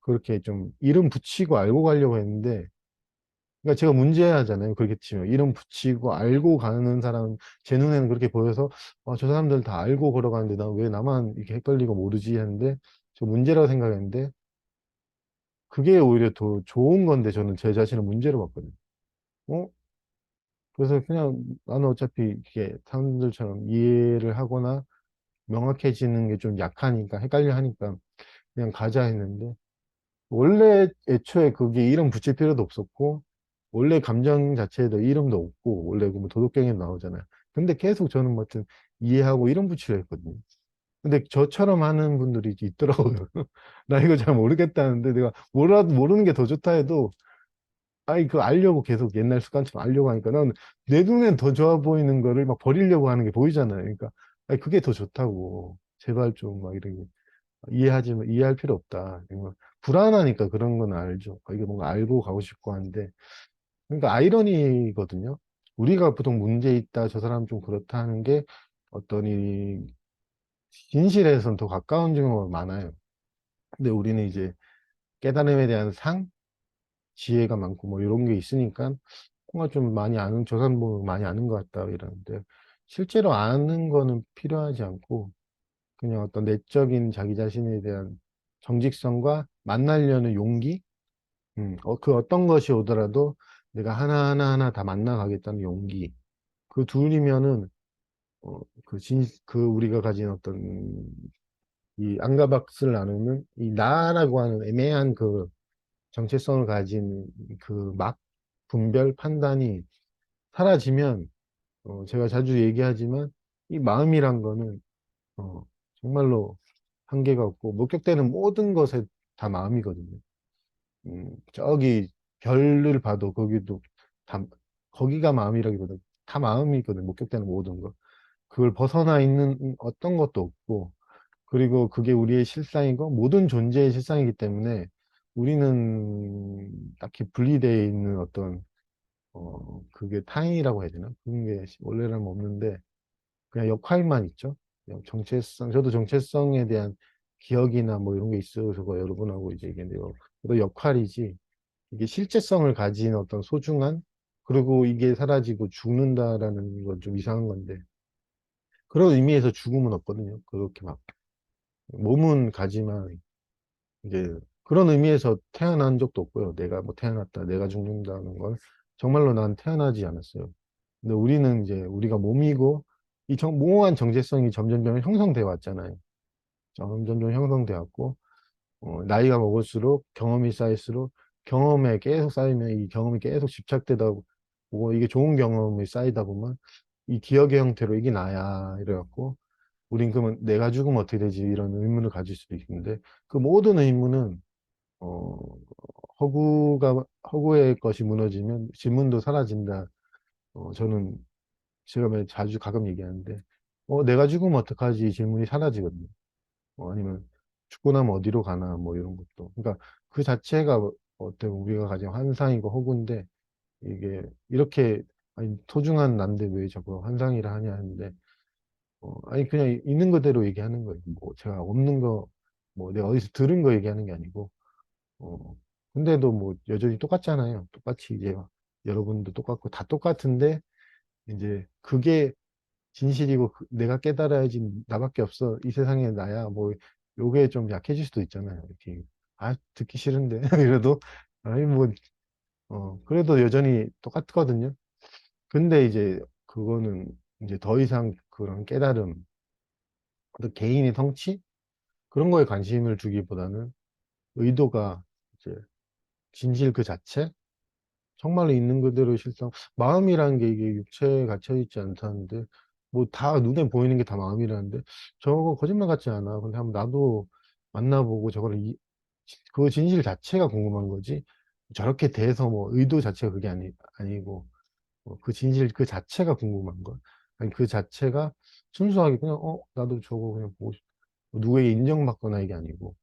그렇게 좀 이름 붙이고 알고 가려고 했는데, 그러니까 제가 문제하잖아요. 그렇게 치면 이름 붙이고 알고 가는 사람 제 눈에는 그렇게 보여서 저 사람들 다 알고 걸어가는데 나 왜 나만 이렇게 헷갈리고 모르지 했는데 저 문제라고 생각했는데 그게 오히려 더 좋은 건데 저는 제 자신을 문제로 봤거든요. 어? 그래서 그냥 나는 어차피 이게 사람들처럼 이해를 하거나 명확해지는 게 좀 약하니까 헷갈려 하니까 그냥 가자 했는데 원래 애초에 그게 이름 붙일 필요도 없었고 원래 감정 자체에도 이름도 없고 원래 그뭐 도덕경에 나오잖아요. 근데 계속 저는 뭐 하여튼 이해하고 이름 붙이려 했거든요. 근데 저처럼 하는 분들이 있더라고요. 나 이거 잘 모르겠다는데 내가 몰라도 모르는 게 더 좋다 해도 아니 그 알려고 계속 옛날 습관처럼 알려고 하니까 난 내 눈엔 더 좋아 보이는 거를 막 버리려고 하는 게 보이잖아요. 그러니까 아니 그게 더 좋다고 제발 좀 막 이렇게 이해할 필요 없다. 정말 불안하니까 그런 건 알죠. 이게 뭔가 알고 가고 싶고 하는데 그러니까 아이러니거든요. 우리가 보통 문제 있다, 저 사람 좀 그렇다 하는 게 어떤 이 진실에선 더 가까운 경우가 많아요. 근데 우리는 이제 깨달음에 대한 지혜가 많고 뭐 이런 게 있으니까 뭔가 좀 많이 아는, 저 사람 뭐 많이 아는 것 같다 이러는데 실제로 아는 거는 필요하지 않고 그냥 어떤 내적인 자기 자신에 대한 정직성과 만나려는 용기, 그 어떤 것이 오더라도 내가 하나하나 다 만나가겠다는 용기. 그 둘이면은, 그 우리가 가진 어떤 이 안가박스를 나누는 이 나라고 하는 애매한 그 정체성을 가진 그 막 분별 판단이 사라지면, 제가 자주 얘기하지만 이 마음이란 거는, 어, 정말로 한계가 없고 목격되는 모든 것에 다 마음이거든요. 저기 별을 봐도 거기도 다 거기가 마음이라기보다 다 마음이거든요. 목격되는 모든 것. 그걸 벗어나 있는 어떤 것도 없고 그리고 그게 우리의 실상이고 모든 존재의 실상이기 때문에 우리는 딱히 분리되어 있는 어떤 그게 타인이라고 해야 되나? 그런 게 원래는 없는데 그냥 역할만 있죠. 그냥 정체성, 저도 정체성에 대한 기억이나 뭐 이런 게 있어서 여러분하고 이제 얘기했는데요. 또 역할이지, 이게 실제성을 가진 어떤 소중한, 그리고 이게 사라지고 죽는다라는 건 좀 이상한 건데, 그런 의미에서 죽음은 없거든요. 그렇게 막, 몸은 가지만, 이제 그런 의미에서 태어난 적도 없고요. 내가 뭐 태어났다, 내가 죽는다는 건 정말로 난 태어나지 않았어요. 근데 우리는 이제 우리가 몸이고, 이 모호한 정체성이 점점점 형성돼 왔잖아요. 점점점 형성돼 왔고, 나이가 먹을수록 경험이 쌓일수록 경험에 계속 쌓이면 이 경험이 계속 집착되다 보고 이게 좋은 경험이 쌓이다 보면 이 기억의 형태로 이게 나야 이래갖고 우린 그러면 내가 죽으면 어떻게 되지 이런 의문을 가질 수도 있는데 그 모든 의문은 어, 허구의 것이 무너지면 질문도 사라진다. 저는 제가 자주 가끔 얘기하는데 내가 죽으면 어떡하지 이 질문이 사라지거든요. 아니면 죽고 나면 어디로 가나 뭐 이런 것도. 그러니까 그 자체가 어때 우리가 가진 환상이고 허구인데 이게 이렇게 아니 소중한 난데 왜 자꾸 환상이라 하냐 하는데 아니 그냥 있는 그대로 얘기하는 거예요. 뭐 제가 없는 거 뭐 내가 어디서 들은 거 얘기하는 게 아니고 어 근데도 뭐 여전히 똑같잖아요. 똑같이 이제 여러분도 똑같고 다 똑같은데 이제 그게 진실이고 내가 깨달아야지 나밖에 없어. 이 세상에 나야. 뭐 요게 좀 약해질 수도 있잖아요. 이렇게 듣기 싫은데 이래도 아니 뭐 그래도 여전히 똑같거든요. 근데 이제 그거는 이제 더 이상 그런 깨달음, 어떤 개인의 성취 그런 거에 관심을 두기보다는 의도가 이제 진실 그 자체 정말로 있는 그대로의 실상. 마음이라는 게 이게 육체에 갇혀 있지 않다는데, 뭐 다 눈에 보이는 게 다 마음이라는데, 저거 거짓말 같지 않아. 근데 한번 나도 만나보고 그 진실 자체가 궁금한 거지. 저렇게 돼서 뭐 의도 자체가 그게 아니고, 그 진실 그 자체가 궁금한 거. 아니, 그 자체가 순수하게 그냥, 나도 저거 그냥 보고 싶어. 누구에게 인정받거나 이게 아니고,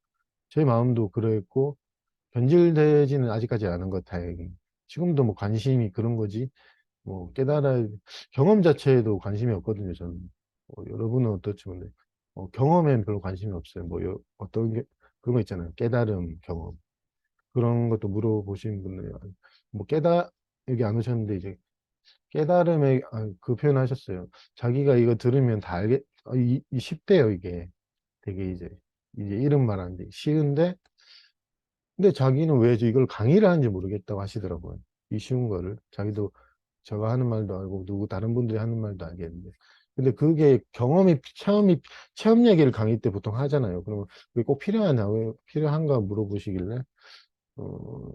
제 마음도 그랬고, 변질되지는 아직까지 않은 것 다행히. 지금도 뭐 관심이 그런 거지. 뭐 경험 자체에도 관심이 없거든요, 저는. 여러분은 어떨지 모르는데, 경험엔 별로 관심이 없어요. 어떤 게, 그런 거 있잖아요. 깨달음 경험. 그런 것도 물어보신 분들, 뭐 여기 안 오셨는데, 이제 깨달음에, 그 표현 하셨어요. 자기가 이거 들으면 다 이 쉽대요, 이게. 되게 이제 이름 말하는데 쉬운데, 근데 자기는 왜 이걸 강의를 하는지 모르겠다고 하시더라고요. 이 쉬운 거를. 자기도 제가 하는 말도 알고, 누구 다른 분들이 하는 말도 알겠는데. 근데 그게 체험 얘기를 강의 때 보통 하잖아요. 그러면 그게 꼭 필요하냐, 왜 필요한가 물어보시길래,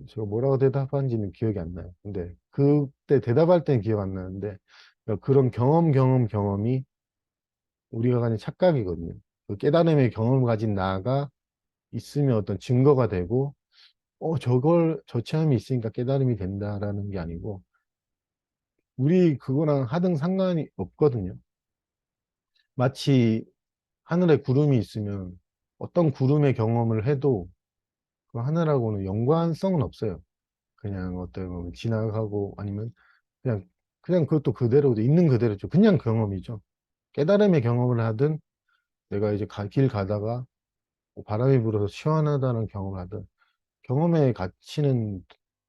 제가 뭐라고 대답한지는 기억이 안 나요. 근데 그때 대답할 때는 기억 안 나는데, 그러니까 그런 경험이 우리가 가진 착각이거든요. 그 깨달음의 경험을 가진 나가 있으면 어떤 증거가 되고, 저 체험이 있으니까 깨달음이 된다라는 게 아니고, 우리 그거랑 하등 상관이 없거든요. 마치 하늘에 구름이 있으면 어떤 구름의 경험을 해도 그 하늘하고는 연관성은 없어요. 그냥 어떤 뭐 지나가고 아니면 그냥, 그것도 그대로, 있는 그대로죠. 그냥 경험이죠. 깨달음의 경험을 하든 내가 이제 길 가다가 뭐 바람이 불어서 시원하다는 경험을 하든 경험의 가치는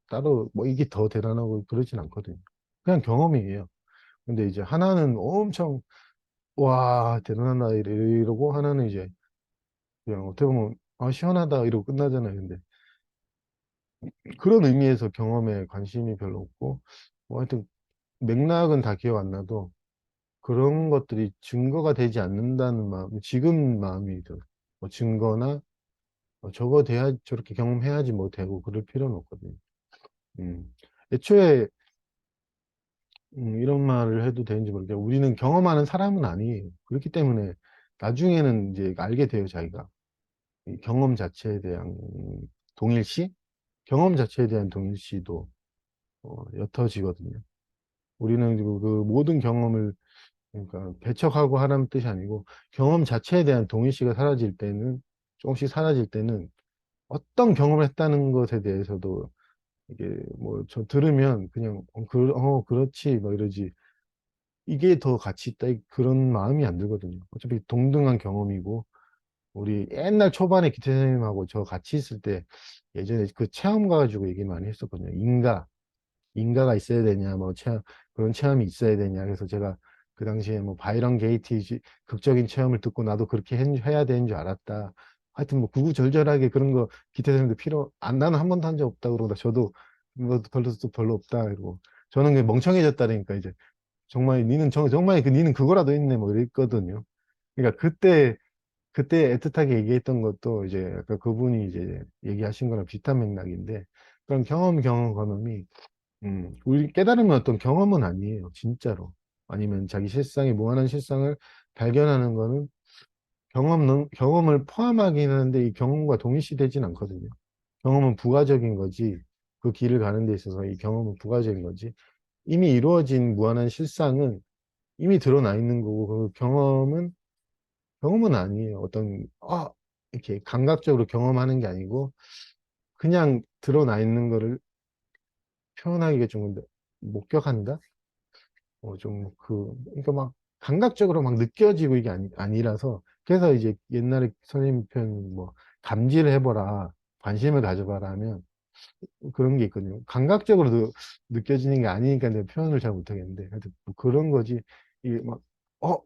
따로 뭐 이게 더 대단하고 그러진 않거든요. 그냥 경험이에요. 근데 이제 하나는 엄청 와 대단하다 이러고 하나는 이제 그냥 어떻게 보면 시원하다 이러고 끝나잖아요. 근데 그런 의미에서 경험에 관심이 별로 없고 뭐 하여튼 맥락은 다 기억 안 나도 그런 것들이 증거가 되지 않는다는 마음, 지금 마음이 들어요. 뭐 증거나 저렇게 경험해야지 뭐 되고 그럴 필요는 없거든요. 음. 애초에 이런 말을 해도 되는지 모르겠는데 우리는 경험하는 사람은 아니에요. 그렇기 때문에 나중에는 이제 알게 돼요, 자기가. 이 경험 자체에 대한 동일시? 경험 자체에 대한 동일시도 옅어지거든요. 우리는 그 모든 경험을 그러니까 배척하고 하라는 뜻이 아니고 경험 자체에 대한 동일시가 사라질 때는 조금씩 사라질 때는 어떤 경험을 했다는 것에 대해서도 이게 뭐 저 들으면 그냥 그렇지 뭐 이러지 이게 더 가치 있다 그런 마음이 안 들거든요. 어차피 동등한 경험이고 우리 옛날 초반에 기태 선생님하고 저 같이 있을 때 예전에 그 체험 가지고 얘기 많이 했었거든요. 인가가 있어야 되냐, 뭐, 그런 체험이 있어야 되냐. 그래서 제가 그 당시에 뭐, 바이런 게이트 극적인 체험을 듣고 나도 그렇게 해야 되는 줄 알았다. 하여튼 뭐, 구구절절하게 그런 거 기타 선생님도 나는 한 번도 한 적 없다 그러고, 저도 뭐, 별로 없다. 그러고, 저는 그냥 멍청해졌다니까, 이제. 정말, 정말 니는 그거라도 있네, 뭐, 이랬거든요. 그러니까 그때 애틋하게 얘기했던 것도 이제, 아까 그분이 이제 얘기하신 거랑 비슷한 맥락인데, 그런 경험이 우리 깨달으면 어떤 경험은 아니에요, 진짜로. 아니면 자기 실상의 무한한 실상을 발견하는 거는 경험을 포함하긴 하는데 이 경험과 동일시되진 않거든요. 경험은 부가적인 거지, 그 길을 가는 데 있어서 이 경험은 부가적인 거지, 이미 이루어진 무한한 실상은 이미 드러나 있는 거고, 그 경험은 아니에요. 이렇게 감각적으로 경험하는 게 아니고, 그냥 드러나 있는 거를 표현하기가 좀 목격한다? 그러니까 막 감각적으로 막 느껴지고 이게 아니라서, 그래서 이제 옛날에 선생님 표현 뭐, 감지를 해보라, 관심을 가져봐라 하면 그런 게 있거든요. 감각적으로 느껴지는 게 아니니까 내가 표현을 잘 못하겠는데, 하여튼 뭐 그런 거지, 이게 막,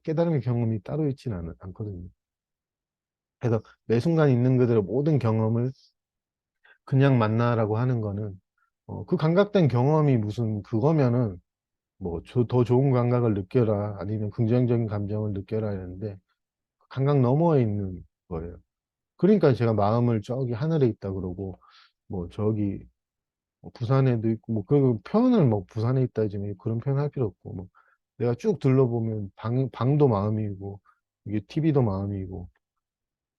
깨달음의 경험이 따로 있지는 않거든요. 그래서 매 순간 있는 그대로 모든 경험을 그냥 만나라고 하는 거는, 그 감각된 경험이 무슨 그거면은, 뭐, 더 좋은 감각을 느껴라, 아니면 긍정적인 감정을 느껴라 했는데, 감각 너머에 있는 거예요. 그러니까 제가 마음을 저기 하늘에 있다 그러고, 뭐, 저기, 뭐 부산에도 있고, 뭐, 그 표현을 뭐, 부산에 있다 이제 그런 표현 할 필요 없고, 뭐, 내가 쭉 둘러보면 방도 마음이고, 이게 TV도 마음이고,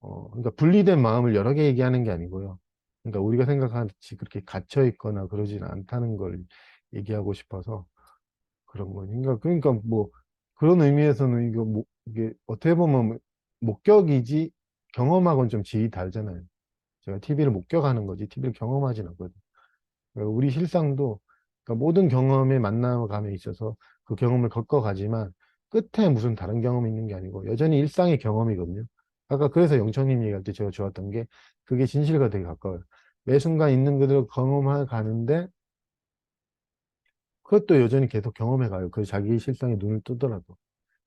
그러니까 분리된 마음을 여러 개 얘기하는 게 아니고요. 그러니까 우리가 생각하듯이 그렇게 갇혀 있거나 그러진 않다는 걸 얘기하고 싶어서, 그런 거니까. 그러니까 뭐 그런 의미에서는 이게 어떻게 보면 목격이지 경험하고는 좀 질이 다르잖아요. 제가 TV를 목격하는 거지 TV를 경험하진 않거든요. 그러니까 우리 실상도 그러니까 모든 경험의 만남감에 있어서 그 경험을 겪어가지만 끝에 무슨 다른 경험이 있는 게 아니고 여전히 일상의 경험이거든요. 아까 그래서 영천님 얘기할 때 제가 좋았던 게 그게 진실과 되게 가까워요. 매 순간 있는 그대로 경험해 가는데 그것도 여전히 계속 경험해 가요. 그 자기 실상에 눈을 뜨더라도.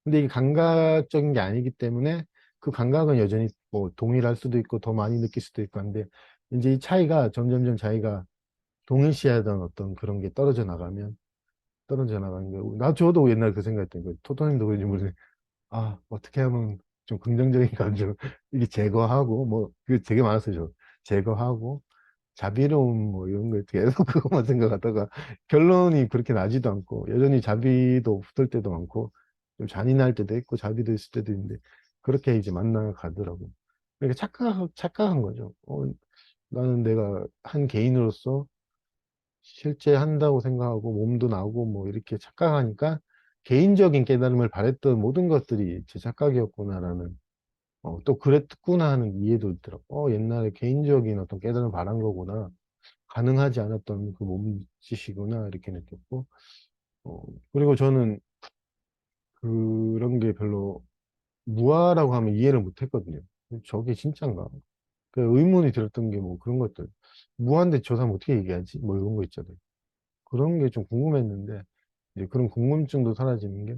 근데 이게 감각적인 게 아니기 때문에 그 감각은 여전히 뭐 동일할 수도 있고 더 많이 느낄 수도 있고 한데 이제 이 차이가 점점점 자기가 동일시하던 어떤 그런 게 떨어져 나가는 거고. 저도 옛날 그 생각했던 거예요. 토토님도 그런지 모르겠는데, 아, 어떻게 하면 좀 긍정적인 감정, 이게 제거하고, 뭐, 그 되게 많았어요, 저. 제거하고, 자비로움, 뭐, 이런 거 계속 그것만 생각하다가, 결론이 그렇게 나지도 않고, 여전히 자비도 없을 때도 많고, 좀 잔인할 때도 있고, 자비도 있을 때도 있는데, 그렇게 이제 만나가더라고요. 그러니까 착각한 거죠. 나는 내가 한 개인으로서 실제 한다고 생각하고 몸도 나오고 뭐 이렇게 착각하니까 개인적인 깨달음을 바랬던 모든 것들이 제 착각이었구나라는 또 그랬구나 하는 이해도 있더라고. 옛날에 개인적인 어떤 깨달음을 바란 거구나. 가능하지 않았던 그 몸짓이구나 이렇게 느꼈고 그리고 저는 그런 게 별로 무아라고 하면 이해를 못 했거든요. 저게 진짠가? 그 의문이 들었던 게 뭐 그런 것들. 무한데 저 사람 어떻게 얘기하지? 뭐 이런 거 있잖아요. 그런 게 좀 궁금했는데, 이제 그런 궁금증도 사라지는 게,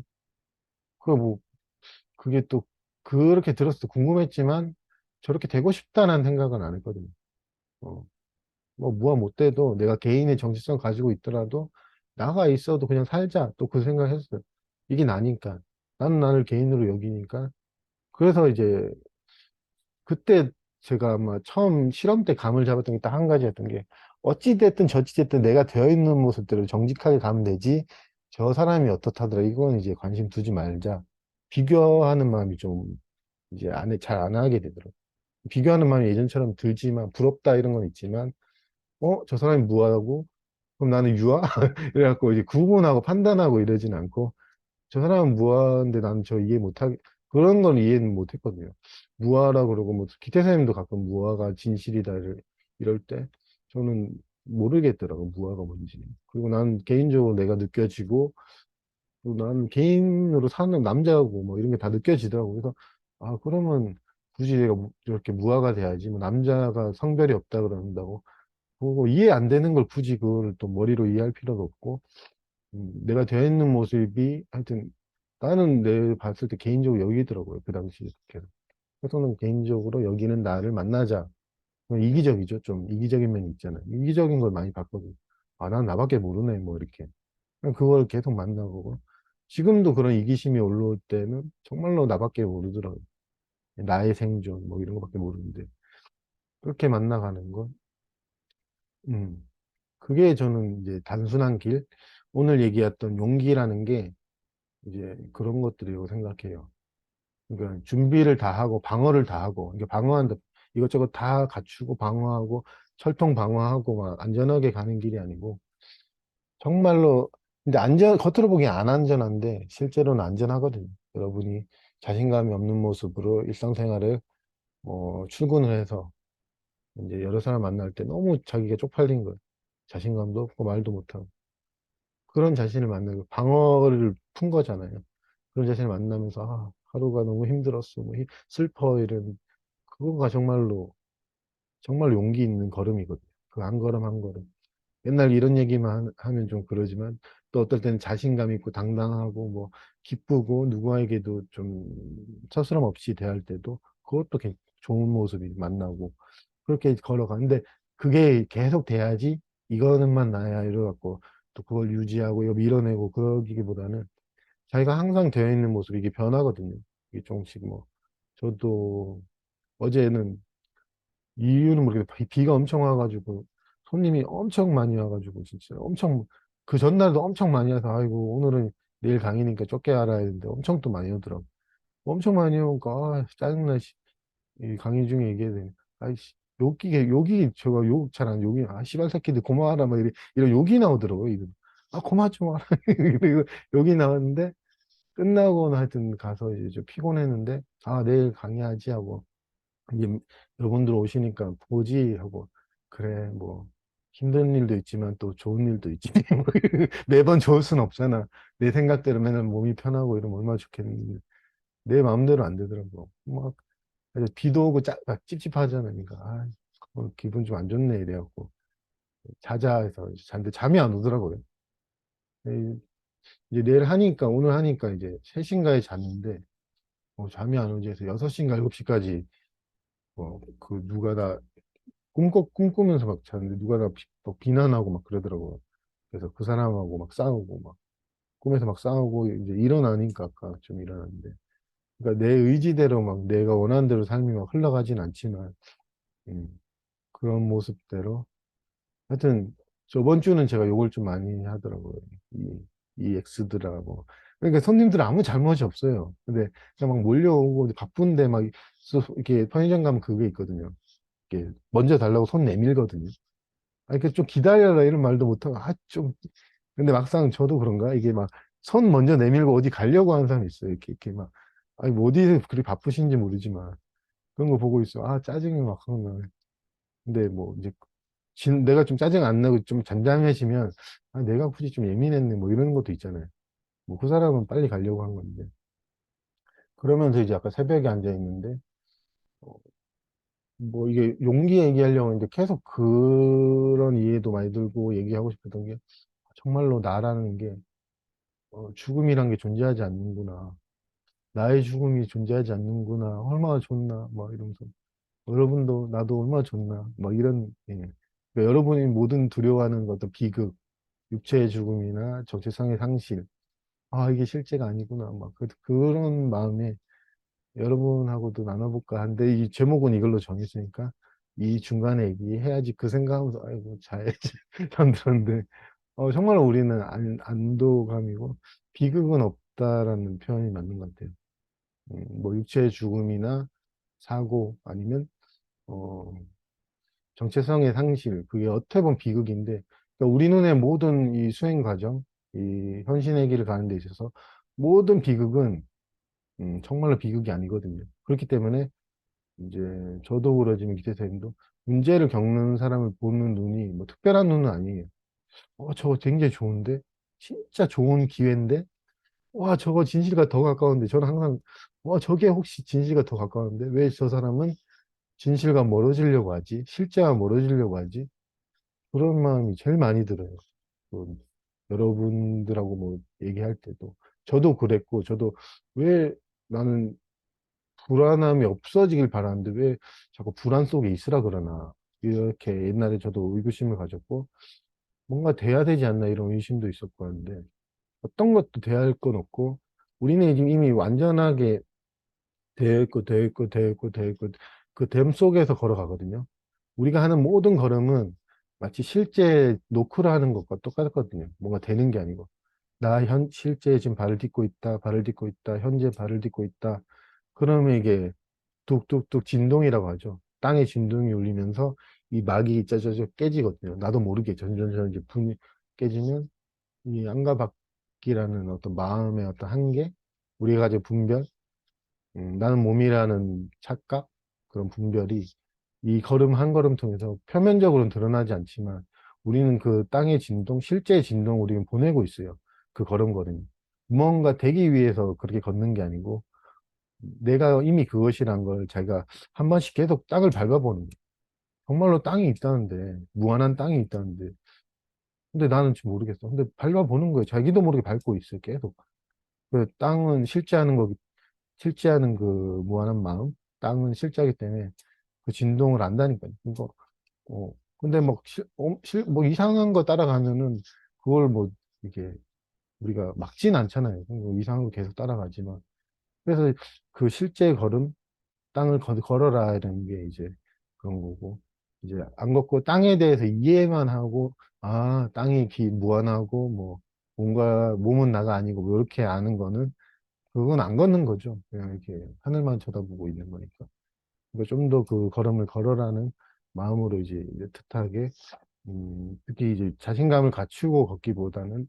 뭐, 그게 또, 그렇게 들었을 때 궁금했지만, 저렇게 되고 싶다는 생각은 안 했거든요. 어, 뭐, 무한 못 돼도 내가 개인의 정체성 가지고 있더라도, 나가 있어도 그냥 살자. 또 그 생각 했어요. 이게 나니까. 나는 나를 개인으로 여기니까. 그래서 이제, 그때 제가 아마 처음 실험 때 감을 잡았던 게 딱 한 가지였던 게 어찌됐든 저찌됐든 내가 되어 있는 모습대로 정직하게 가면 되지 저 사람이 어떻다더라 이건 이제 관심 두지 말자 비교하는 마음이 좀 이제 잘 안 하게 되더라고요. 비교하는 마음이 예전처럼 들지만 부럽다 이런 건 있지만 저 사람이 무하고 그럼 나는 유하? 이래갖고 이제 구분하고 판단하고 이러진 않고 저 사람은 무아인데 나는 저 이해 못하게, 그런 건 이해는 못했거든요. 무아라 그러고, 뭐, 기태 선생님도 가끔 무아가 진실이다, 이럴 때, 저는 모르겠더라고, 무아가 뭔지. 그리고 난 개인적으로 내가 느껴지고, 또 난 개인으로 사는 남자고, 뭐, 이런 게 다 느껴지더라고. 그래서, 아, 그러면 굳이 내가 저렇게 무아가 돼야지. 뭐, 남자가 성별이 없다 그런다고. 그거 이해 안 되는 걸 굳이 그걸 또 머리로 이해할 필요도 없고, 내가 되어 있는 모습이 하여튼 나는 내 봤을 때 개인적으로 여기더라고요. 그 당시에. 그래서는 개인적으로 여기는 나를 만나자. 이기적이죠. 좀 이기적인 면이 있잖아요. 이기적인 걸 많이 봤거든요. 아, 난 나밖에 모르네. 뭐 이렇게. 그냥 그걸 계속 만나보고. 지금도 그런 이기심이 올라올 때는 정말로 나밖에 모르더라고요. 나의 생존 뭐 이런 거밖에 모르는데. 그렇게 만나가는 건, 음, 그게 저는 이제 단순한 길. 오늘 얘기했던 용기라는 게 이제 그런 것들이라고 생각해요. 그러니까 준비를 다 하고 방어를 다 하고 이게 방어한다 이것저것 다 갖추고 방어하고 철통 방어하고 막 안전하게 가는 길이 아니고 정말로 근데 겉으로 보기엔 안 안전한데 실제로는 안전하거든요. 여러분이 자신감이 없는 모습으로 일상생활을 출근을 해서 이제 여러 사람 만날 때 너무 자기가 쪽팔린 거예요. 자신감도 없고 말도 못하고 그런 자신을 만나고 방어를 푼 거잖아요. 그런 자신을 만나면서 하루가 너무 힘들었어, 뭐 슬퍼 이런 그거가 정말 용기 있는 걸음이거든요. 그 한 걸음 한 걸음. 맨날 이런 얘기만 하면 좀 그러지만 또 어떨 때는 자신감 있고 당당하고 뭐 기쁘고 누구에게도 좀 서스럼 없이 대할 때도 그것도 좋은 모습이 만나고 그렇게 걸어가는데 그게 계속 돼야지 이거는만 나야 이래갖고 또 그걸 유지하고 이거 밀어내고 그러기보다는 자기가 항상 되어 있는 모습이 이게 변하거든요. 이게 조금씩 뭐 저도 어제는 이유는 모르겠는데 비가 엄청 와가지고 손님이 엄청 많이 와가지고 진짜 엄청 그 전날도 엄청 많이 와서 아이고 오늘은 내일 강의니까 좁게 알아야 되는데 엄청 또 많이 오더라고. 엄청 많이 오니까 짜증나. 이 강의 중에 얘기해야 되니 아이씨 욕이 저거 욕 잘 안 욕이 씨발 새끼들 고마워라 막 이런 욕이 나오더라고요. 이런 고마워 좀 와라 그리고 욕이 나왔는데 끝나고는 하여튼 가서 이제 좀 피곤했는데 내일 강의하지 하고 이제 여러분들 오시니까 보지 하고 그래 뭐 힘든 일도 있지만 또 좋은 일도 있지 뭐 매번 좋을 순 없잖아. 내 생각대로 맨날 몸이 편하고 이러면 얼마나 좋겠는데 내 마음대로 안 되더라고. 막 비도 오고 막 찝찝하잖아. 그러니까 기분 좀 안 좋네 이래갖고 자자 해서 잔데 잠이 안 오더라고요. 에, 이제 내일 하니까 오늘 하니까 이제 3시인가에 잤는데 잠이 안 오지 해서 6시인가 7시까지 그 누가 나 꿈꾸면서 막 잤는데 누가 나 막 비난하고 막 그러더라고요. 그래서 그 사람하고 막 싸우고 막 꿈에서 막 싸우고 이제 일어나니까 아까 좀 일어났는데 그러니까 내 의지대로 막 내가 원하는 대로 삶이 막 흘러가진 않지만 음, 그런 모습대로 하여튼 저번 주는 제가 욕을 좀 많이 하더라고요. 이, 이 엑스들하고. 그러니까 손님들 아무 잘못이 없어요. 근데 그냥 막 몰려오고 바쁜데 막 이렇게 편의점 가면 그게 있거든요. 이렇게 먼저 달라고 손 내밀거든요. 아니, 그좀 기다려라 이런 말도 못하고 좀 근데 막상 저도 그런가 이게 막 손 먼저 내밀고 어디 가려고 하는 사람이 있어요. 이렇게 막 아니 뭐 어디 그리 바쁘신지 모르지만 그런 거 보고 있어. 짜증이 막 그러면. 근데 뭐 이제 내가 좀 짜증 안 나고 좀 잠잠해지면 내가 굳이 좀 예민했네 뭐 이런 것도 있잖아요. 뭐 그 사람은 빨리 가려고 한 건데 그러면서 이제 아까 새벽에 앉아 있는데 어, 뭐 이게 용기 얘기하려고 했는데 계속 그런 이해도 많이 들고 얘기하고 싶었던 게 정말로 나라는 게 죽음이란 게 존재하지 않는구나. 나의 죽음이 존재하지 않는구나. 얼마나 좋나. 막 이러면서 여러분도 나도 얼마나 좋나. 막 이런 그러니까 여러분이 모든 두려워하는 어떤 비극, 육체의 죽음이나 정체성의 상실. 이게 실제가 아니구나. 막 그런 마음에 여러분하고도 나눠볼까 하는데 이 제목은 이걸로 정했으니까 이 중간에 얘기해야지 그 생각하면서 아이고 자야지 참 들었는데 정말 우리는 안도감이고 비극은 없다라는 표현이 맞는 것 같아요. 뭐 육체의 죽음이나 사고 아니면 어, 정체성의 상실 그게 어떻게 보면 비극인데 그러니까 우리 눈에 모든 이 수행 과정, 이 현신의 길을 가는 데 있어서 모든 비극은 정말로 비극이 아니거든요. 그렇기 때문에 이제 저도 그러지만 기대사님도 문제를 겪는 사람을 보는 눈이 뭐 특별한 눈은 아니에요. 저거 굉장히 좋은데? 진짜 좋은 기회인데? 와, 저거 진실과 더 가까운데? 저는 항상, 저게 혹시 진실과 더 가까운데? 왜 저 사람은 진실과 멀어지려고 하지? 실제와 멀어지려고 하지? 그런 마음이 제일 많이 들어요. 그 여러분들하고 뭐 얘기할 때도. 저도 그랬고, 저도 왜 나는 불안함이 없어지길 바라는데 왜 자꾸 불안 속에 있으라 그러나. 이렇게 옛날에 저도 의구심을 가졌고, 뭔가 돼야 되지 않나 이런 의심도 있었고 하는데, 어떤 것도 돼야 할 건 없고, 우리는 지금 이미 완전하게 되어 있고, 되어 있고, 되어 있고, 되어 있고, 그 됨 속에서 걸어가거든요. 우리가 하는 모든 걸음은 마치 실제 노크를 하는 것과 똑같거든요. 뭔가 되는 게 아니고. 실제 지금 발을 딛고 있다, 발을 딛고 있다, 현재 발을 딛고 있다. 그러면 이게 뚝뚝뚝 진동이라고 하죠. 땅에 진동이 울리면서 이 막이 짜자자 깨지거든요. 나도 모르게 점점점 이제 분이 깨지면 이 안과 밖이라는 어떤 마음의 어떤 한계, 우리가 가진 분별, 나는 몸이라는 착각, 그런 분별이 이 걸음 한 걸음 통해서 표면적으로는 드러나지 않지만 우리는 그 땅의 진동, 실제 진동을 우리는 보내고 있어요. 그 걸음걸음이. 무언가 되기 위해서 그렇게 걷는 게 아니고 내가 이미 그것이란 걸 자기가 한 번씩 계속 땅을 밟아보는 거예요. 정말로 땅이 있다는데, 무한한 땅이 있다는데. 근데 나는 지금 모르겠어. 근데 밟아보는 거예요. 자기도 모르게 밟고 있어요. 계속. 그 땅은 실제하는 거, 실제하는 그 무한한 마음, 땅은 실제하기 때문에 그 진동을 안다니까요. 이거, 근데 막, 뭐 이상한 거 따라가면은 그걸 뭐, 이게 우리가 막진 않잖아요. 뭐 이상한 거 계속 따라가지만. 그래서 그 실제 걸음, 땅을 걸어라 이런 게 이제 그런 거고. 이제 안 걷고 땅에 대해서 이해만 하고, 땅이 무한하고, 뭐, 뭔가 몸은 나가 아니고, 뭐 이렇게 아는 거는 그건 안 걷는 거죠. 그냥 이렇게 하늘만 쳐다보고 있는 거니까. 그러니까 좀 더 그 걸음을 걸어라는 마음으로 이제 뜻하게, 특히 이제 자신감을 갖추고 걷기보다는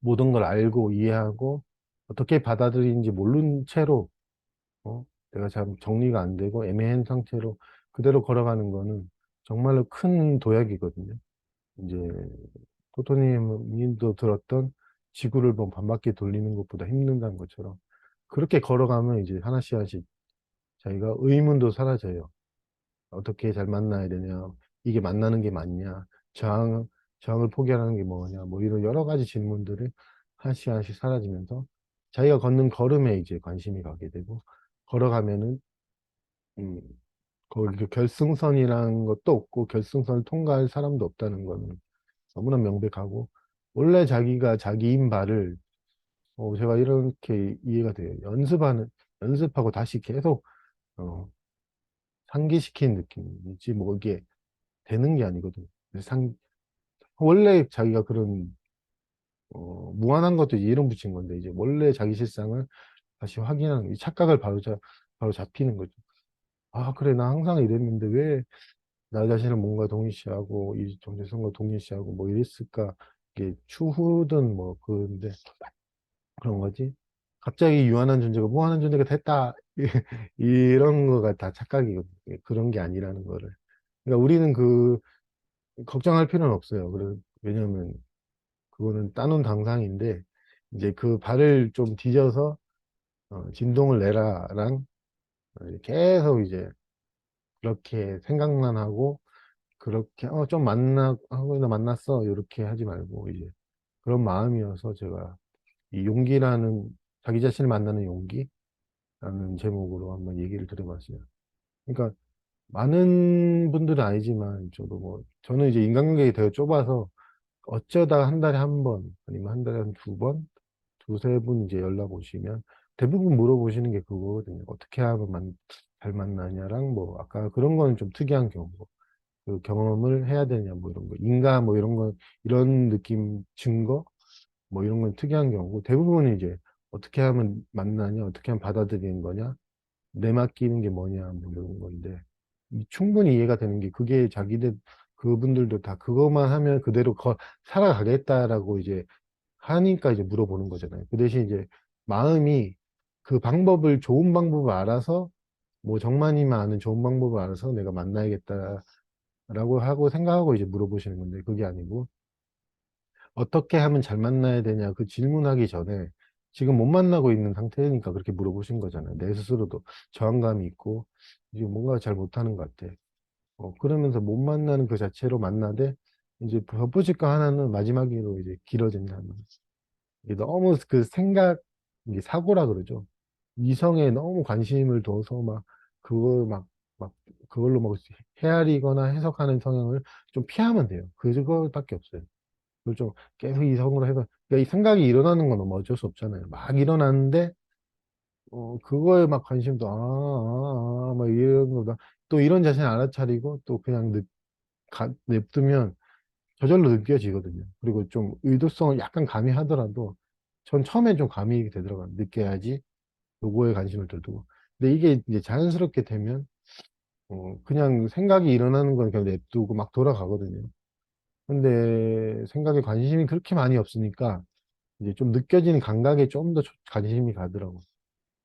모든 걸 알고 이해하고 어떻게 받아들이는지 모른 채로, 내가 참 정리가 안 되고 애매한 상태로 그대로 걸어가는 거는 정말로 큰 도약이거든요. 이제 토토님도 들었던 지구를 뭐 반바퀴 돌리는 것보다 힘든다는 것처럼 그렇게 걸어가면 이제 하나씩 하나씩 자기가 의문도 사라져요. 어떻게 잘 만나야 되냐, 이게 만나는 게 맞냐, 저항, 저항을 포기하는 게 뭐냐, 뭐 이런 여러 가지 질문들을 한 시간씩 사라지면서 자기가 걷는 걸음에 이제 관심이 가게 되고, 걸어가면은, 음, 거기 그 결승선이라는 것도 없고, 결승선을 통과할 사람도 없다는 거는 너무나 명백하고, 원래 자기가 자기인 바를, 제가 이렇게 이해가 돼요. 연습하고 다시 계속, 어, 상기시킨 느낌이지, 뭐 이게 되는 게 아니거든. 원래 자기가 그런, 무한한 것도 이제 이름 붙인 건데, 이제 원래 자기 실상을 다시 확인하는, 이 착각을 바로 잡히는 거죠. 아, 그래, 나 항상 이랬는데 왜 나 자신을 뭔가 동일시하고, 이 정체성과 동일시하고, 뭐 이랬을까? 이게 추후든 뭐, 그런데 그런 거지. 갑자기 유한한 존재가 무한한 존재가 됐다. 이런 거가 다 착각이거든요. 그런 게 아니라는 거를. 그러니까 우리는 걱정할 필요는 없어요. 왜냐면 그거는 따놓은 당상인데, 이제 그 발을 좀 뒤져서, 진동을 내라랑, 계속 이제 그렇게 생각만 하고, 그렇게, 좀 하고 나 만났어. 이렇게 하지 말고, 이제 그런 마음이어서 제가 이 용기라는, 자기 자신을 만나는 용기라는 제목으로 한번 얘기를 드려봤어요. 그러니까 많은 분들은 아니지만, 저는 이제 인간관계가 되게 좁아서 어쩌다 한 달에 한 번, 아니면 한 달에 한 두 번, 두세 분 이제 연락 오시면 대부분 물어보시는 게 그거거든요. 어떻게 하면 잘 만나냐랑, 뭐 아까 그런 거는 좀 특이한 경우고, 그 경험을 해야 되냐, 뭐 이런 거, 인가 뭐 이런 거, 이런 느낌, 증거 뭐 이런 건 특이한 경우고, 대부분은 이제 어떻게 하면 만나냐, 어떻게 하면 받아들이는 거냐, 내맡기는 게 뭐냐, 뭐 이런 건데, 충분히 이해가 되는 게, 그게 그분들도 다 그것만 하면 그대로 살아가겠다라고 이제 하니까 이제 물어보는 거잖아요. 그 대신 이제 마음이 그 좋은 방법을 알아서, 뭐 정만이만 아는 좋은 방법을 알아서 내가 만나야겠다라고 하고 생각하고 이제 물어보시는 건데, 그게 아니고 어떻게 하면 잘 만나야 되냐, 그 질문하기 전에 지금 못 만나고 있는 상태니까 그렇게 물어보신 거잖아요. 내 스스로도 저항감이 있고 이제 뭔가 잘 못하는 것 같아. 그러면서 못 만나는 그 자체로 만나되, 이제 덧붙일 거 하나는 마지막으로 이제 길어진다는, 이게 너무 이게 사고라 그러죠. 이성에 너무 관심을 둬서 그걸 막, 막, 그걸로 헤아리거나 해석하는 성향을 좀 피하면 돼요. 그거밖에 없어요. 그걸 좀 계속 이성으로 해서, 그러니까 이 생각이 일어나는 건 뭐 어쩔 수 없잖아요. 막 일어나는데, 그거에 막 관심도, 막 이런 거다. 또 이런 자신을 알아차리고, 또 그냥 냅두면 저절로 느껴지거든요. 그리고 좀 의도성을 약간 가미하더라도 전 처음에 좀 가미 되더라고요. 느껴야지 요거에 관심을 덜 두고. 근데 이게 이제 자연스럽게 되면 그냥 생각이 일어나는 건 그냥 냅두고 막 돌아가거든요. 근데 생각에 관심이 그렇게 많이 없으니까 이제 좀 느껴지는 감각에 좀 더 관심이 가더라고요.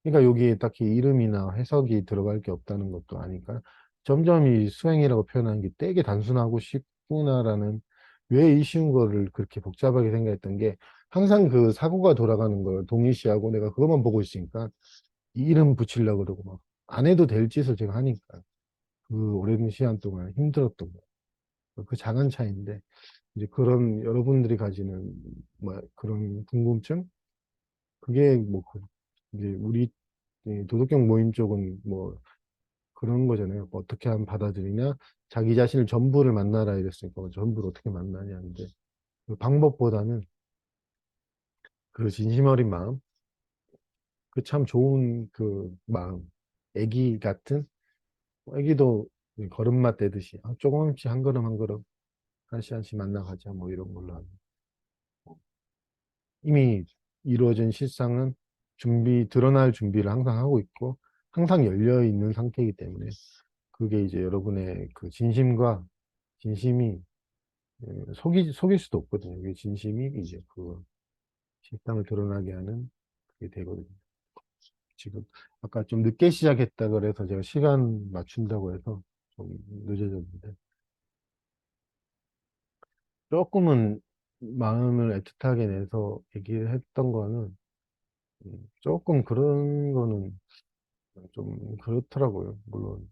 그러니까 여기에 딱히 이름이나 해석이 들어갈 게 없다는 것도 아니까 점점 이 수행이라고 표현하는 게 되게 단순하고 쉽구나라는, 왜 이 쉬운 거를 그렇게 복잡하게 생각했던 게, 항상 그 사고가 돌아가는 걸 동일시하고 내가 그것만 보고 있으니까 이 이름 붙이려고 그러고 막 안 해도 될 짓을 제가 하니까 그 오랜 시간 동안 힘들었던 거. 그 작은 차이인데, 이제 그런 여러분들이 가지는 뭐 그런 궁금증, 그게 이제 우리 이 도덕경 모임 쪽은 뭐 그런 거잖아요. 뭐 어떻게 하면 받아들이냐? 자기 자신을 전부를 만나라 이랬으니까 뭐 전부를 어떻게 만나냐는데, 그 방법보다는 그 진심 어린 마음, 그 참 좋은 그 마음, 애기 같은, 애기도 걸음마 떼듯이 조금씩 한 걸음 한 걸음 한 시간씩 만나가자, 뭐 이런 걸로 하는. 이미 이루어진 실상은 드러날 준비를 항상 하고 있고 항상 열려 있는 상태이기 때문에, 그게 이제 여러분의 그 진심이 속일 수도 없거든요. 이게 진심이 이제 그 실상을 드러나게 하는 그게 되거든요. 지금 아까 좀 늦게 시작했다 그래서 제가 시간 맞춘다고 해서 좀 늦어졌는데, 조금은 마음을 애틋하게 내서 얘기를 했던 거는, 조금 그런 거는 좀 그렇더라고요. 물론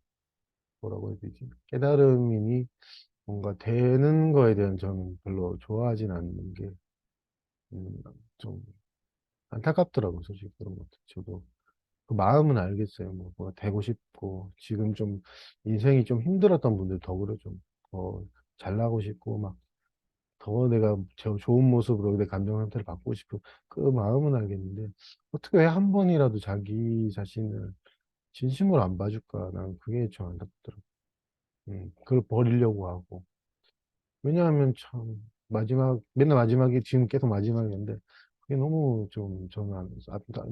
뭐라고 해야 되지? 깨달음이니 뭔가 되는 거에 대한 저는 별로 좋아하진 않는 게, 음, 좀 안타깝더라고요. 솔직히 그런 것도. 저도 그 마음은 알겠어요. 뭐가 되고 싶고, 지금 좀 인생이 좀 힘들었던 분들 더 그러죠. 더 잘나고 싶고, 막 더 내가 저 좋은 모습으로 내 감정 상태를 바꾸고 싶고, 그 마음은 알겠는데, 어떻게 왜 한 번이라도 자기 자신을 진심으로 안 봐줄까? 난 그게 좀 안타깝더라고요. 그걸 버리려고 하고. 왜냐하면 참, 맨날 마지막이 지금 계속 마지막인데, 그게 너무 좀 저는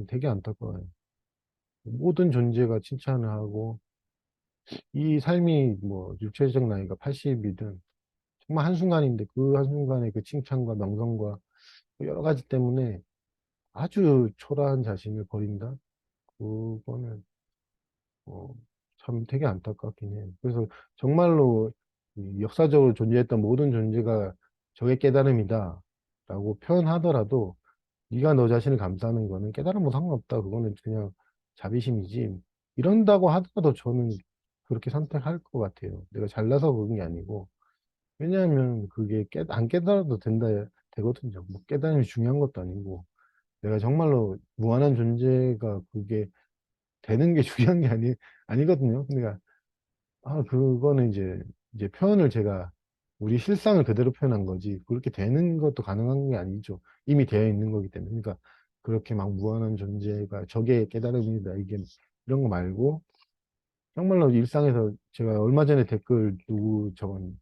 되게 안타까워요. 모든 존재가 칭찬을 하고, 이 삶이 뭐 육체적 나이가 80이든 정말 한순간인데 그 한순간의 그 칭찬과 명성과 여러 가지 때문에 아주 초라한 자신을 버린다? 그거는 어, 참 되게 안타깝긴 해요. 그래서 정말로 이 역사적으로 존재했던 모든 존재가 저게 깨달음이다 라고 표현하더라도 네가 너 자신을 감싸는 거는 깨달음은 상관없다. 그거는 그냥 자비심이지. 이런다고 하더라도 저는 그렇게 선택할 것 같아요. 내가 잘나서 그런 게 아니고. 왜냐하면 그게 안 깨달아도 되거든요. 뭐 깨달음이 중요한 것도 아니고. 내가 정말로 무한한 존재가 그게 되는 게 중요한 게 아니거든요. 그러니까, 그거는 이제 표현을 제가 우리 실상을 그대로 표현한 거지. 그렇게 되는 것도 가능한 게 아니죠. 이미 되어 있는 거기 때문에. 그러니까, 그렇게 막 무한한 존재가 저게 깨달음이다. 이런 거 말고, 정말로 일상에서 제가 얼마 전에 댓글 누구 적은,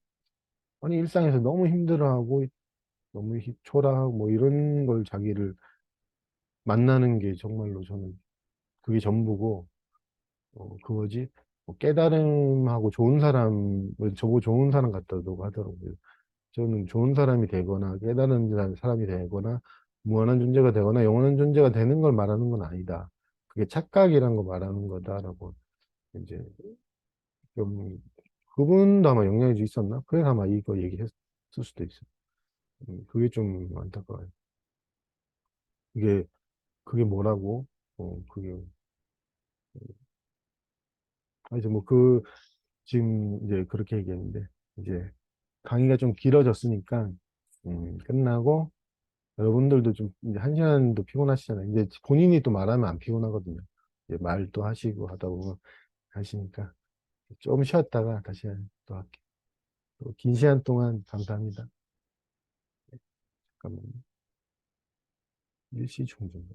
아니, 일상에서 너무 힘들어하고, 너무 초라하고, 뭐 이런 걸 자기를 만나는 게 정말로 저는 그게 전부고, 그거지. 뭐 깨달음하고 좋은 사람, 저보고 좋은 사람 같다고 하더라고요. 저는 좋은 사람이 되거나 깨달은 사람이 되거나 무한한 존재가 되거나 영원한 존재가 되는 걸 말하는 건 아니다. 그게 착각이란 거 말하는 거다라고 이제 좀 그분도 아마 영향이 좀 있었나? 그래서 아마 이거 얘기했을 수도 있어요. 그게 좀 안타까워요. 그게 그게 뭐라고? 그게 이제 뭐 지금 이제 그렇게 얘기했는데 이제 강의가 좀 길어졌으니까 끝나고 여러분들도 좀 이제 한 시간도 피곤하시잖아요. 이제 본인이 또 말하면 안 피곤하거든요. 이제 말도 하시고 하다 보면 하시니까 좀 쉬었다가 다시 또 할게요. 또 긴 시간 동안 감사합니다. 잠깐만요. 일시 충전.